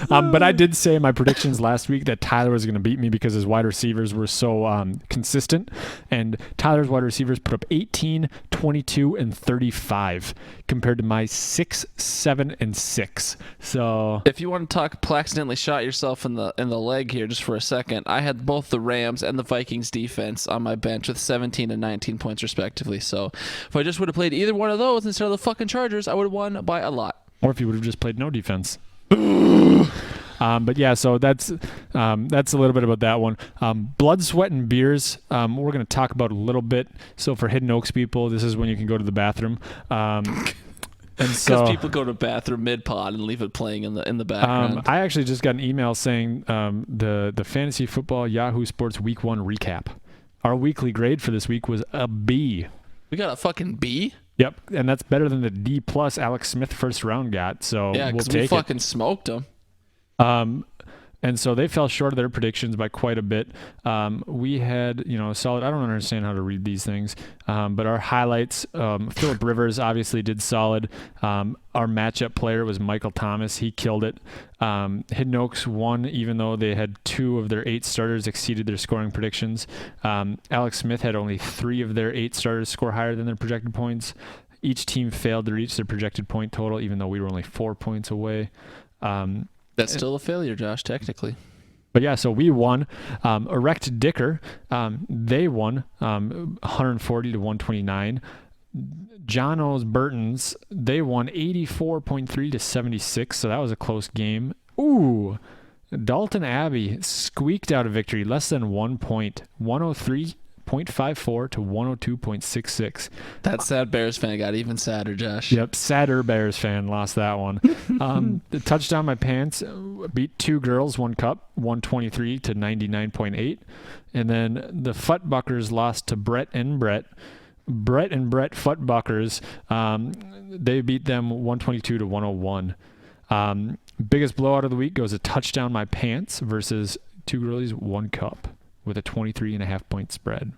Speaker 3: but I did say in my predictions last week that Tyler was going to beat me because his wide receivers were so consistent. And Tyler's wide receivers put up 18, 22, and 35 compared to my 6, 7, and 6. So
Speaker 1: if you want to talk accidentally shot yourself in the leg here just for a second, I had both the Rams and the Vikings defense on my bench with 17 and 19 points respectively. So if I just would have played either one of those instead of the fucking Chargers, I would have won by a lot.
Speaker 3: Or if you would have just played no defense. But yeah, so that's a little bit about that one. Blood, sweat, and beers. We're going to talk about a little bit. So for Hidden Oaks people, this is when you can go to the bathroom. And so
Speaker 1: because people go to bathroom mid-pod and leave it playing in the background.
Speaker 3: I actually just got an email saying the Fantasy Football Yahoo Sports Week 1 recap. Our weekly grade for this week was a B.
Speaker 1: We got a fucking B?
Speaker 3: Yep, and that's better than the D+ Alex Smith first round got. So
Speaker 1: yeah,
Speaker 3: we'll
Speaker 1: take we fucking smoked them.
Speaker 3: And so they fell short of their predictions by quite a bit. We had, solid. I don't understand how to read these things, but our highlights, Phillip Rivers obviously did solid. Our matchup player was Michael Thomas. He killed it. Hidden Oaks won, even though they had 2 of their 8 starters exceeded their scoring predictions. Alex Smith had only 3 of their 8 starters score higher than their projected points. Each team failed to reach their projected point total, even though we were only 4 points away.
Speaker 1: That's still a failure, Josh, technically.
Speaker 3: But yeah, so we won. Erect Dicker, they won 140 to 129. John O's Burtons, they won 84.3 to 76, so that was a close game. Ooh, Dalton Abbey squeaked out a victory, less than 1 point, 103.54 to 102.66.
Speaker 1: That sad Bears fan got even sadder, Josh.
Speaker 3: Yep, sadder Bears fan lost that one. The touchdown my pants beat 2 girls, 1 cup, 123 to 99.8. And then the Futbuckers lost to Brett and Brett. Brett and Brett Futbuckers, they beat them 122 to 101. Biggest blowout of the week goes a touchdown my pants versus 2 girlies, 1 cup with a 23.5 point spread.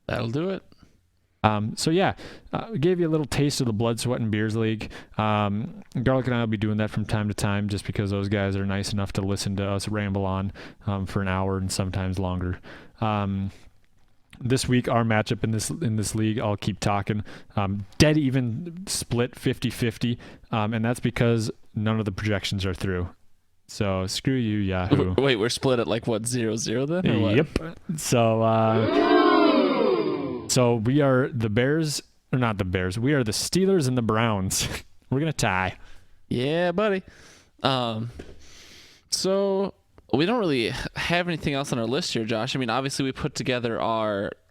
Speaker 1: That'll do it.
Speaker 3: So yeah, gave you a little taste of the Blood, Sweat, and Beers League. Garlic and I will be doing that from time to time just because those guys are nice enough to listen to us ramble on for an hour and sometimes longer. This week, our matchup in this league, I'll keep talking. Dead even split 50-50, and that's because none of the projections are through. So screw you, Yahoo.
Speaker 1: Wait, we're split at like what, 0-0 then? Or what?
Speaker 3: Yep. So we are the Bears, or not the Bears. We are the Steelers and the Browns. We're gonna tie.
Speaker 1: Yeah, buddy. So we don't really have anything else on our list here, Josh. I mean, obviously we put together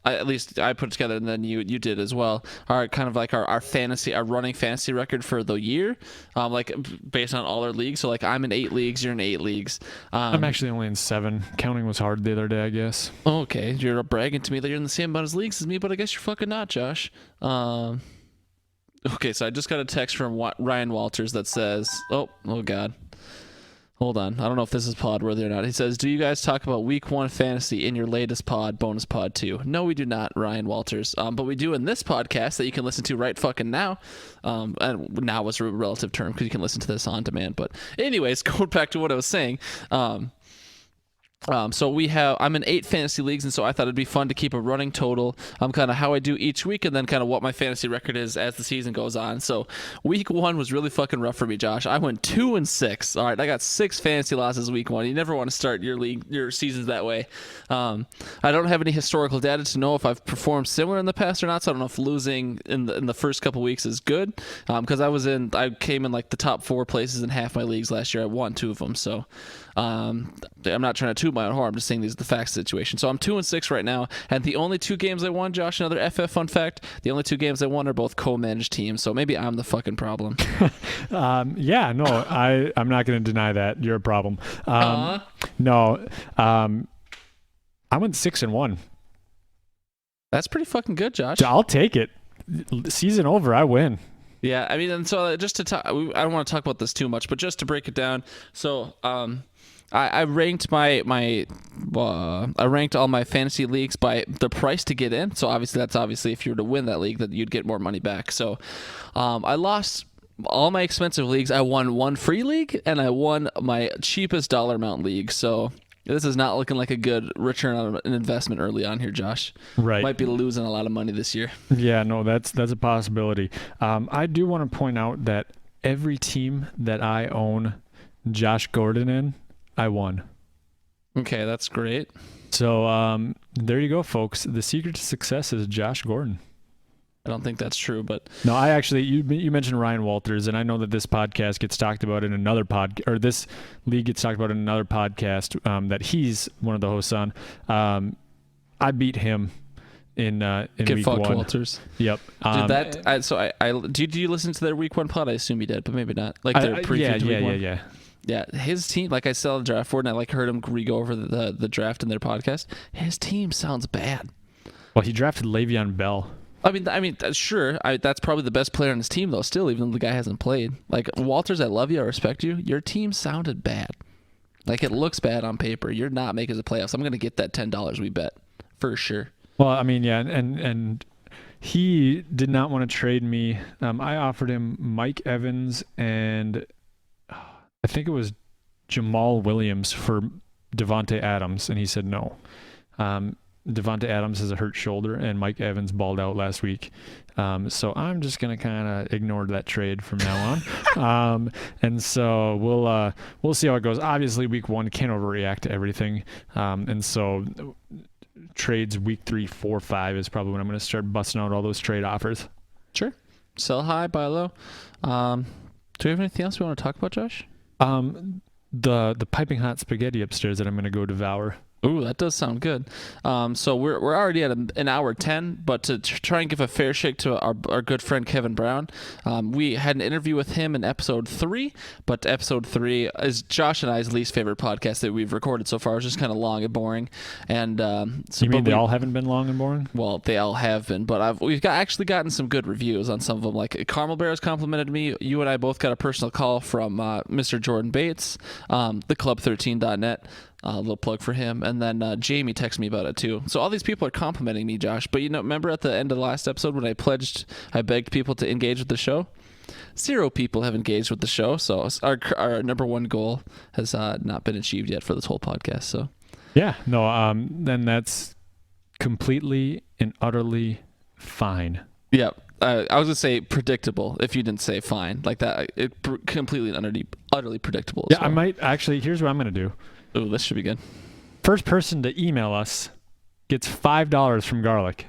Speaker 1: at least I put it together, and then you did as well. Our kind of like our running fantasy record for the year, like based on all our leagues. So like I'm in 8 leagues, you're in 8 leagues.
Speaker 3: I'm actually only in 7. Counting was hard the other day, I guess.
Speaker 1: Okay, you're bragging to me that you're in the same amount of leagues as me, but I guess you're fucking not, Josh. Okay, so I just got a text from Ryan Walters that says, oh God. Hold on. I don't know if this is pod worthy or not. He says, do you guys talk about week 1 fantasy in your latest pod, bonus pod 2? No, we do not, Ryan Walters. But we do in this podcast that you can listen to right fucking now. And now was a relative term because you can listen to this on demand. But anyways, going back to what I was saying, so I'm in 8 fantasy leagues, and so I thought it'd be fun to keep a running total, kind of how I do each week, and then kind of what my fantasy record is as the season goes on. So week 1 was really fucking rough for me, Josh. I went 2-6. All right, I got 6 fantasy losses week 1. You never want to start your seasons that way. I don't have any historical data to know if I've performed similar in the past or not, so I don't know if losing in the first couple weeks is good. Because I came in like the top 4 places in half my leagues last year. I won 2 of them, so. I'm not trying to toot my own horn. I'm just saying these are the facts of the situation. So I'm 2-6 right now, and the only 2 games I won, Josh, another FF fun fact, the only 2 games I won are both co-managed teams, so maybe I'm the fucking problem.
Speaker 3: Yeah, no, I'm not going to deny that. You're a problem. No, I went 6-1.
Speaker 1: That's pretty fucking good, Josh.
Speaker 3: I'll take it. Season over, I win.
Speaker 1: Yeah, I mean, and so just to talk, I don't want to talk about this too much, but just to break it down. So, I ranked I ranked all my fantasy leagues by the price to get in. So obviously if you were to win that league, that you'd get more money back. So, I lost all my expensive leagues. I won one free league and I won my cheapest dollar amount league. So this is not looking like a good return on an investment early on here, Josh.
Speaker 3: Right.
Speaker 1: Might be losing a lot of money this year.
Speaker 3: Yeah, no, that's a possibility. I do want to point out that every team that I own Josh Gordon in, I won.
Speaker 1: Okay, that's great.
Speaker 3: So there you go, folks. The secret to success is Josh Gordon.
Speaker 1: I don't think that's true, but
Speaker 3: no, I actually you mentioned Ryan Walters, and I know that this podcast gets talked about in another or this league gets talked about in another podcast that he's one of the hosts on. I beat him in week one.
Speaker 1: Walters.
Speaker 3: Yep.
Speaker 1: Did you listen to their week one pod? I assume you did, but maybe not. Like their preview to week one. Yeah, his team, like I saw the draft board, and I heard him re-go over the draft in their podcast. His team sounds bad.
Speaker 3: Well, he drafted Le'Veon Bell.
Speaker 1: I mean, sure. That's probably the best player on his team, though. Still, even though the guy hasn't played. Like Walters, I love you. I respect you. Your team sounded bad. Like it looks bad on paper. You're not making the playoffs. I'm gonna get that $10 we bet for sure.
Speaker 3: Well, I mean, yeah, and he did not want to trade me. I offered him Mike Evans and I think it was Jamal Williams for Devontae Adams, and he said no. Devontae Adams has a hurt shoulder, and Mike Evans balled out last week. So I'm just going to kind of ignore that trade from now on. And so we'll see how it goes. Obviously, week one can't overreact to everything. And so trades week 3, 4, 5 is probably when I'm going to start busting out all those trade offers.
Speaker 1: Sure. Sell high, buy low. Do we have anything else we want to talk about, Josh?
Speaker 3: The piping hot spaghetti upstairs that I'm going to go devour.
Speaker 1: Ooh, that does sound good. So we're already at an hour 10, but to try and give a fair shake to our good friend Kevin Brown, we had an interview with him in episode 3, but episode 3 is Josh and I's least favorite podcast that we've recorded so far. It was just kind of long and boring. And
Speaker 3: you mean they all haven't been long and boring?
Speaker 1: Well, they all have been, but we've actually gotten some good reviews on some of them. Like Carmel Bears complimented me. You and I both got a personal call from Mr. Jordan Bates, theclub13.net. A little plug for him. And then Jamie texted me about it too. So all these people are complimenting me, Josh. But remember at the end of the last episode when I begged people to engage with the show? 0 people have engaged with the show. So our number one goal has not been achieved yet for this whole podcast. So
Speaker 3: yeah, no, then that's completely and utterly fine.
Speaker 1: Yeah. I was going to say predictable if you didn't say fine. Like that, completely and utterly predictable.
Speaker 3: Yeah, well. I might actually, here's what I'm going to do.
Speaker 1: Oh, this should be good.
Speaker 3: First person to email us gets $5 from Garlic.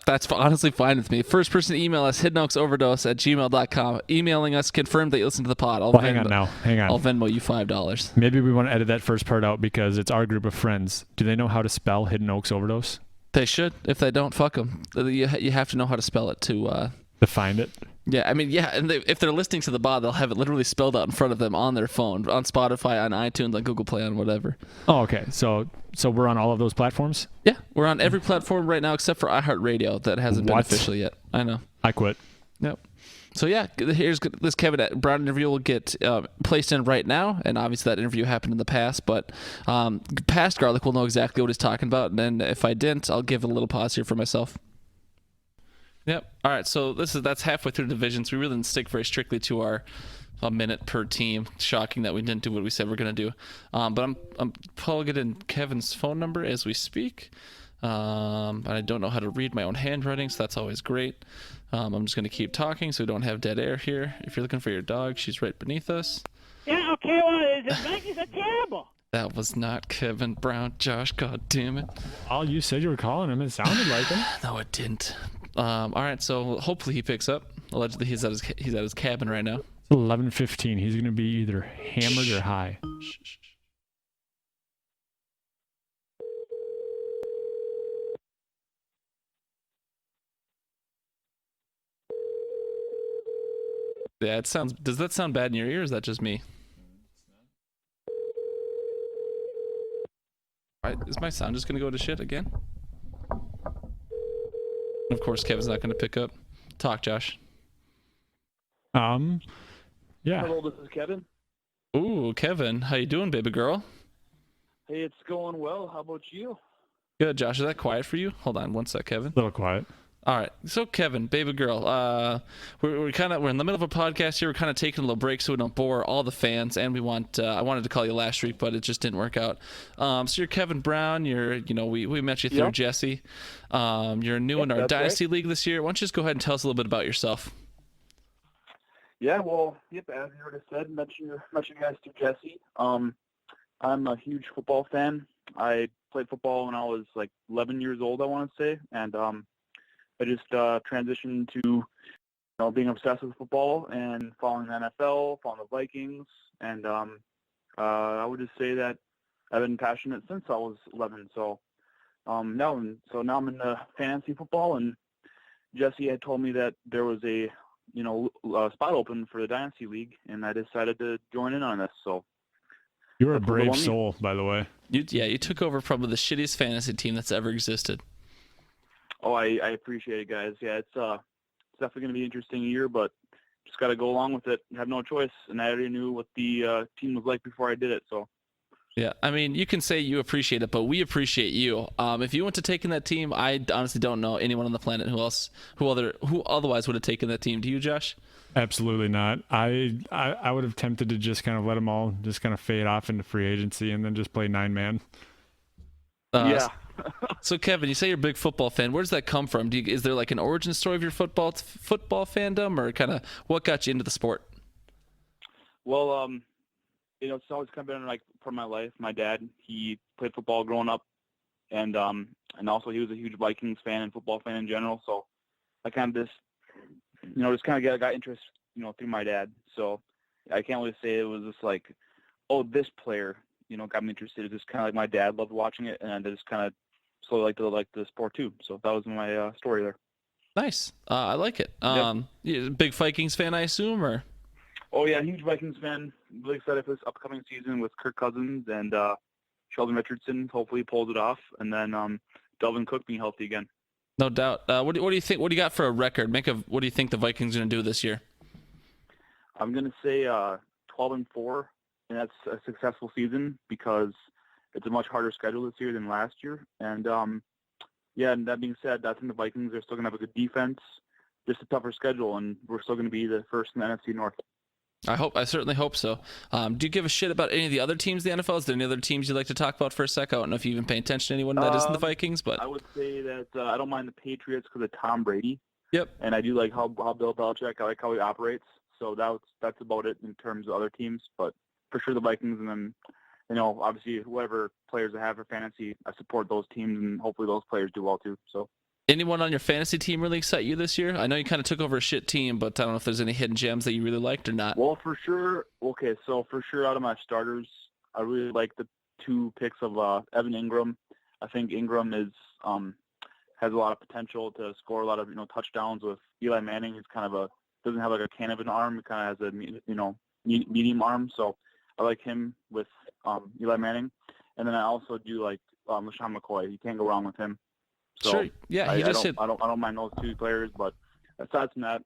Speaker 1: That's honestly fine with me. First person to email us, hiddenokesoverdose@gmail.com. Emailing us, confirm that you listen to the pod.
Speaker 3: Hang on.
Speaker 1: I'll Venmo you $5.
Speaker 3: Maybe we want to edit that first part out because it's our group of friends. Do they know how to spell Hidden Oaks Overdose?
Speaker 1: They should. If they don't, fuck them. You have to know how to spell it to
Speaker 3: find it.
Speaker 1: Yeah, I mean, yeah, and if they're listening to the pod, they'll have it literally spelled out in front of them on their phone, on Spotify, on iTunes, on Google Play, on whatever.
Speaker 3: Oh, okay. So we're on all of those platforms?
Speaker 1: Yeah, we're on every platform right now except for iHeartRadio that hasn't been official yet. I know.
Speaker 3: I quit.
Speaker 1: Yep. So yeah, here's this Kevin Brown interview will get placed in right now, and obviously that interview happened in the past, but past Garlic will know exactly what he's talking about, and then if I didn't, I'll give a little pause here for myself. Yep. All right. So that's halfway through the divisions. We really didn't stick very strictly to a minute per team. Shocking that we didn't do what we said we're going to do. But I'm plugging in Kevin's phone number as we speak. And I don't know how to read my own handwriting, so that's always great. I'm just going to keep talking so we don't have dead air here. If you're looking for your dog, she's right beneath us.
Speaker 10: Yeah, okay, well, it's terrible.
Speaker 1: That was not Kevin Brown, Josh. God damn it.
Speaker 3: All you said you were calling him, it sounded like him.
Speaker 1: No, it didn't. All right, so hopefully he picks up. Allegedly, he's at his cabin right now.
Speaker 3: It's 11:15. He's going to be either hammered or high.
Speaker 1: Shh. Yeah, does that sound bad in your ear, or is that just me? All right, is my sound just going to go to shit again? Of course, Kevin's not going to pick up. Talk, Josh.
Speaker 3: Yeah.
Speaker 11: Hello, this is Kevin.
Speaker 1: Ooh, Kevin, how you doing, baby girl?
Speaker 11: Hey, it's going well. How about you?
Speaker 1: Good, Josh. Is that quiet for you? Hold on one sec, Kevin.
Speaker 3: A little quiet.
Speaker 1: All right. So, Kevin, baby girl, we're in the middle of a podcast here. We're kind of taking a little break so we don't bore all the fans. And we want I wanted to call you last week, but it just didn't work out. So you're Kevin Brown. We met you through Jesse. You're new in our Dynasty League this year. Why don't you just go ahead and tell us a little bit about yourself?
Speaker 11: Yeah, well, as you already said, met you guys through Jesse. I'm a huge football fan. I played football when I was like 11 years old, I want to say, and I just transitioned to being obsessed with football and following the NFL, following the Vikings, and I would just say that I've been passionate since I was 11. So now I'm in fantasy football, and Jesse had told me that there was a spot open for the Dynasty League, and I decided to join in on this. So
Speaker 3: you're a brave soul, by the way.
Speaker 1: You took over probably the shittiest fantasy team that's ever existed.
Speaker 11: Oh, I appreciate it, guys. Yeah, it's definitely going to be an interesting year, but just got to go along with it. Have no choice, and I already knew what the team was like before I did it. So.
Speaker 1: Yeah, I mean, you can say you appreciate it, but we appreciate you. If you went to taking that team, I honestly don't know anyone on the planet who otherwise would have taken that team. Do you, Josh?
Speaker 3: Absolutely not. I would have tempted to just kind of let them all just kind of fade off into free agency and then just play 9-man.
Speaker 11: Yeah.
Speaker 1: So, Kevin, you say you're a big football fan. Where does that come from? Is there like an origin story of your football fandom, or kind of what got you into the sport?
Speaker 11: Well, it's always kind of been like part of my life. My dad, he played football growing up, and also he was a huge Vikings fan and football fan in general. So I kind of just got interest, through my dad. So I can't really say it was just like, oh, this player, got me interested. It's just kind of like my dad loved watching it, and I just kind of slowly like the sport too. So that was my story there.
Speaker 1: Nice. I like it.
Speaker 11: Yep.
Speaker 1: Big Vikings fan, I assume, or?
Speaker 11: Oh yeah, huge Vikings fan. Really excited for this upcoming season with Kirk Cousins and Sheldon Richardson. Hopefully he pulls it off, and then Dalvin Cook being healthy again.
Speaker 1: No doubt. What do you think? What do you got for a record? What do you think the Vikings are going to do this year?
Speaker 11: I'm going to say 12-4, and that's a successful season because it's a much harder schedule this year than last year. And and that being said, I think the Vikings are still going to have a good defense, just a tougher schedule, and we're still going to be the first in the NFC North.
Speaker 1: I certainly hope so. Do you give a shit about any of the other teams in the NFL? Is there any other teams you'd like to talk about for a sec? I don't know if you even pay attention to anyone that isn't the Vikings, but
Speaker 11: I would say that I don't mind the Patriots because of Tom Brady.
Speaker 1: Yep.
Speaker 11: And I do like how Bill Belichick, I like how he operates. So that's about it in terms of other teams, but for sure the Vikings, and then obviously whoever players I have for fantasy, I support those teams, and hopefully those players do well too. So.
Speaker 1: Anyone on your fantasy team really excite you this year? I know you kind of took over a shit team, but I don't know if there's any hidden gems that you really liked or not.
Speaker 11: Well, for sure. Okay, so for sure out of my starters, I really like the 2 picks of Evan Ingram. I think Ingram has a lot of potential to score a lot of touchdowns with Eli Manning. He's kind of doesn't have like a can of an arm. He kind of has a medium arm. So I like him with Eli Manning, and then I also do like LaShawn McCoy. You can't go wrong with him. So
Speaker 1: sure. Yeah,
Speaker 11: I don't mind those 2 players, but aside from that,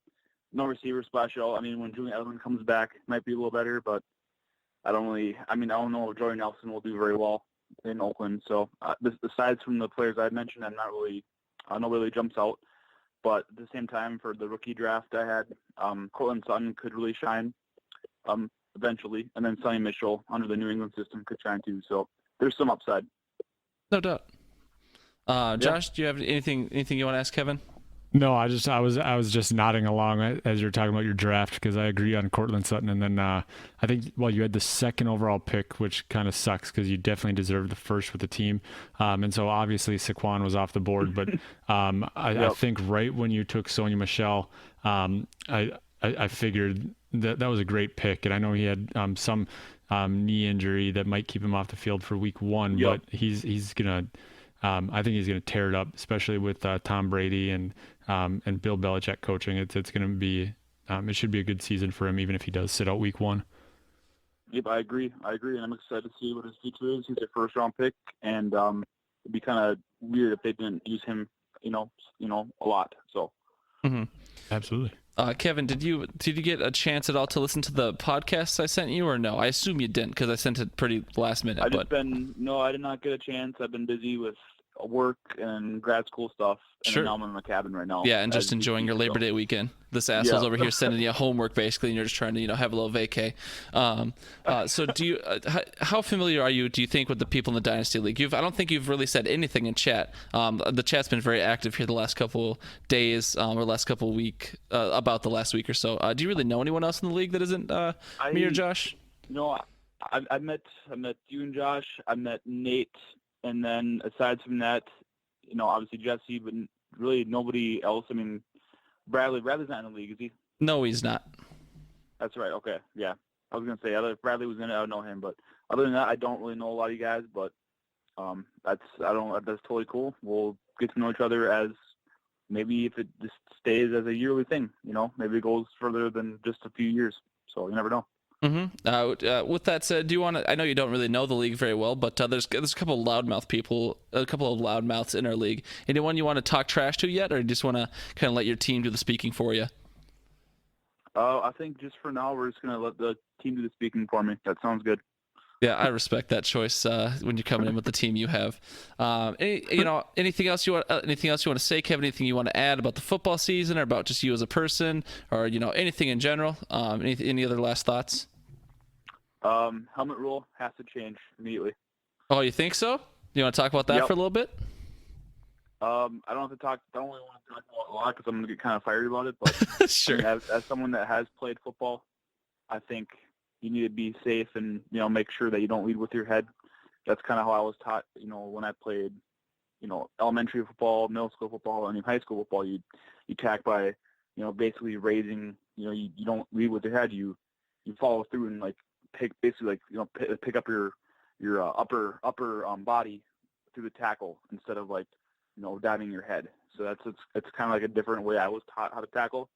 Speaker 11: no receiver special. I mean, when Julian Edelman comes back, it might be a little better, but I don't know if Jordy Nelson will do very well in Oakland. So aside from the players I mentioned, no really jumps out. But at the same time, for the rookie draft I had, Cortland Sutton could really shine eventually, and then Sonny Mitchell under the New England system could shine too. So there's some upside.
Speaker 1: No doubt. Josh, do you have anything you want to ask Kevin?
Speaker 3: No, I was just nodding along as you're talking about your draft because I agree on Cortland Sutton, and then I think you had the 2nd overall pick, which kind of sucks because you definitely deserved the 1st with the team, and so obviously Saquon was off the board, but I think right when you took Sony Michel, I figured that was a great pick, and I know he had some knee injury that might keep him off the field for week 1, but he's gonna. I think he's going to tear it up, especially with Tom Brady and Bill Belichick coaching. It's going to be it should be a good season for him, even if he does sit out week 1.
Speaker 11: Yep, I agree, and I'm excited to see what his future is. He's a 1st-round pick, and it'd be kind of weird if they didn't use him a lot. So.
Speaker 1: Mm-hmm.
Speaker 3: Absolutely.
Speaker 1: Kevin, did you get a chance at all to listen to the podcasts I sent you, or no? I assume you didn't because I sent it pretty last minute.
Speaker 11: I did not get a chance. I've been busy with work and grad school stuff, and
Speaker 1: Sure.
Speaker 11: now I'm in my cabin right now.
Speaker 1: Yeah, and just enjoying your Labor Day weekend. This asshole's over here sending you homework basically, and you're just trying to have a little vacay. So do you? How familiar are you? Do you think with the people in the Dynasty League? I don't think you've really said anything in chat. The chat's been very active here the last couple days or last couple about the last week or so. Do you really know anyone else in the league that isn't me or Josh?
Speaker 11: No, I met you and Josh. I met Nate, and then aside from that, obviously Jesse, but really nobody else. I mean, Bradley's not in the league, is he?
Speaker 1: No, he's not.
Speaker 11: That's right. Okay, yeah. I was gonna say if Bradley was in it, I would know him, but other than that, I don't really know a lot of you guys. But that's totally cool. We'll get to know each other as maybe if it just stays as a yearly thing. Maybe it goes further than just a few years. So you never know.
Speaker 1: Mm-hmm. With that said, do you want to? I know you don't really know the league very well, but there's a couple of loudmouth people, a couple of loudmouths in our league. Anyone you want to talk trash to yet, or you just want to kind of let your team do the speaking for you?
Speaker 11: I think just for now, we're just gonna let the team do the speaking for me. That sounds good.
Speaker 1: Yeah, I respect that choice when you're coming in with the team you have. Anything else you want? Anything else you want to say, Kevin? Anything you want to add about the football season, or about just you as a person, or anything in general? Any other last thoughts?
Speaker 11: Helmet rule has to change immediately.
Speaker 1: Oh, you think so? You want to talk about that for a little bit?
Speaker 11: I don't have to talk. I don't really want to talk about a lot because I'm gonna get kind of fiery about it. But
Speaker 1: sure.
Speaker 11: As someone that has played football, I think you need to be safe and make sure that you don't lead with your head. That's kind of how I was taught. When I played, elementary football, middle school football, and high school football, you tack by, basically raising. You don't lead with your head. You follow through and pick up your upper body through the tackle instead of diving your head. So it's kind of like a different way I was taught how to tackle.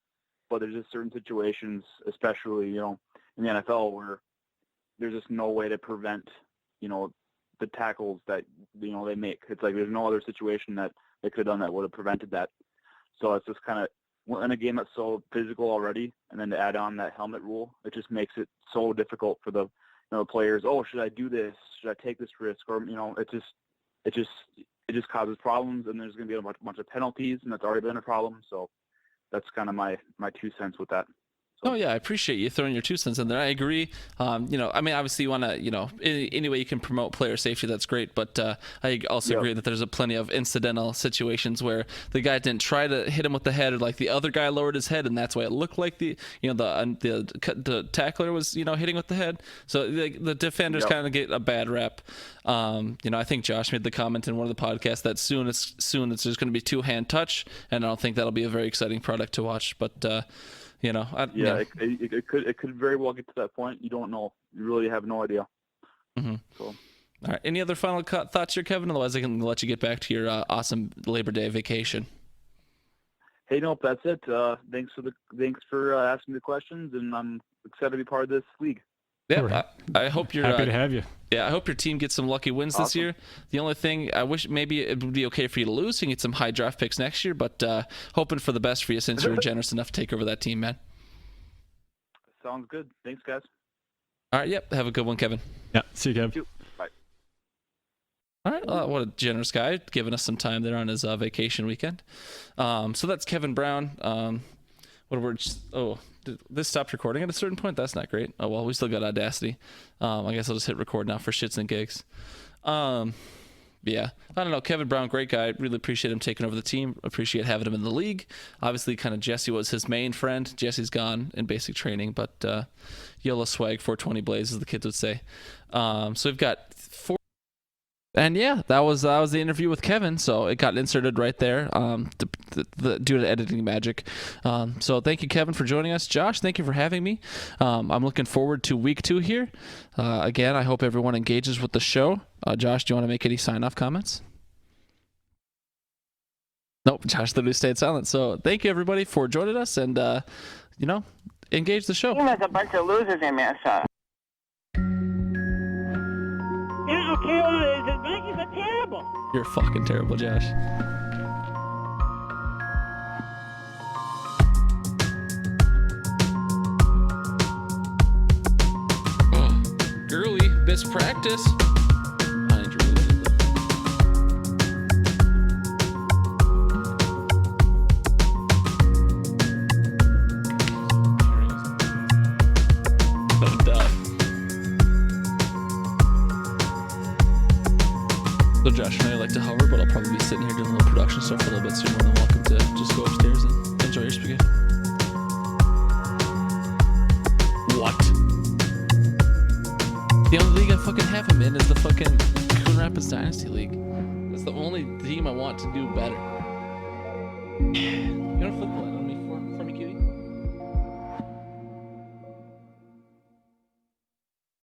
Speaker 11: But there's just certain situations, especially in the NFL, where there's just no way to prevent the tackles that they make. It's like there's no other situation that they could have done that would have prevented that. So it's just kind of in a game that's so physical already, and then to add on that helmet rule, it just makes it so difficult for the players. Oh, should I do this? Should I take this risk? Or it just causes problems, and there's going to be a bunch of penalties, and that's already been a problem. So that's kind of my 2 cents with that.
Speaker 1: Oh yeah, I appreciate you throwing your 2 cents in there. I agree. Obviously you want to, any way you can promote player safety, that's great. But I also agree that there's plenty of incidental situations where the guy didn't try to hit him with the head, or the other guy lowered his head, and that's why it looked like the tackler was, hitting with the head. So the defenders kind of get a bad rap. I think Josh made the comment in one of the podcasts that soon it's just going to be 2-hand touch, and I don't think that'll be a very exciting product to watch. But
Speaker 11: it could very well get to that point. You don't know. You really have no idea.
Speaker 1: Mm-hmm.
Speaker 11: So,
Speaker 1: all right. Any other final thoughts here, Kevin? Otherwise, I can let you get back to your awesome Labor Day vacation.
Speaker 11: Hey, nope, that's it. Thanks for asking the questions, and I'm excited to be part of this league.
Speaker 1: Yeah, I hope you're
Speaker 3: happy to have you.
Speaker 1: Yeah, I hope your team gets some lucky wins this year. The only thing I wish maybe it would be okay for you to lose, so you can get some high draft picks next year. But hoping for the best for you since you were generous enough to take over that team, man.
Speaker 11: Sounds good. Thanks, guys.
Speaker 1: All right. Yep. Have a good one, Kevin.
Speaker 3: Yeah. See you, Kev.
Speaker 11: Bye.
Speaker 1: All right. What a generous guy, giving us some time there on his vacation weekend. So that's Kevin Brown. Did this stopped recording at a certain point? That's not great. Oh, well, we still got Audacity. I guess I'll just hit record now for shits and gigs. Yeah, I don't know. Kevin Brown, great guy. Really appreciate him taking over the team. Appreciate having him in the league. Obviously, kind of Jesse was his main friend. Jesse's gone in basic training, but YOLO swag, 420 blaze, as the kids would say. So we've got 4. And yeah, that was the interview with Kevin. So it got inserted right there due to editing magic. So thank you, Kevin, for joining us. Josh, thank you for having me. I'm looking forward to week 2 here. Again, I hope everyone engages with the show. Josh, do you want to make any sign-off comments? Nope, Josh literally stayed silent. So thank you, everybody, for joining us, and engage the show.
Speaker 2: He has a bunch of losers in Minnesota.
Speaker 10: Yeah, okay, well, the Vikings are terrible.
Speaker 1: You're fucking terrible, Josh. miss practice. I need to really do that. No doubt. So Josh and I like to hover, but I'll probably be sitting here doing a little production stuff for a little bit, so you're more than welcome to just go upstairs and enjoy your spaghetti. What? The only league I fucking have him in is the fucking Coon Rapids Dynasty League. That's the only team I want to do better. You wanna flip the light on me?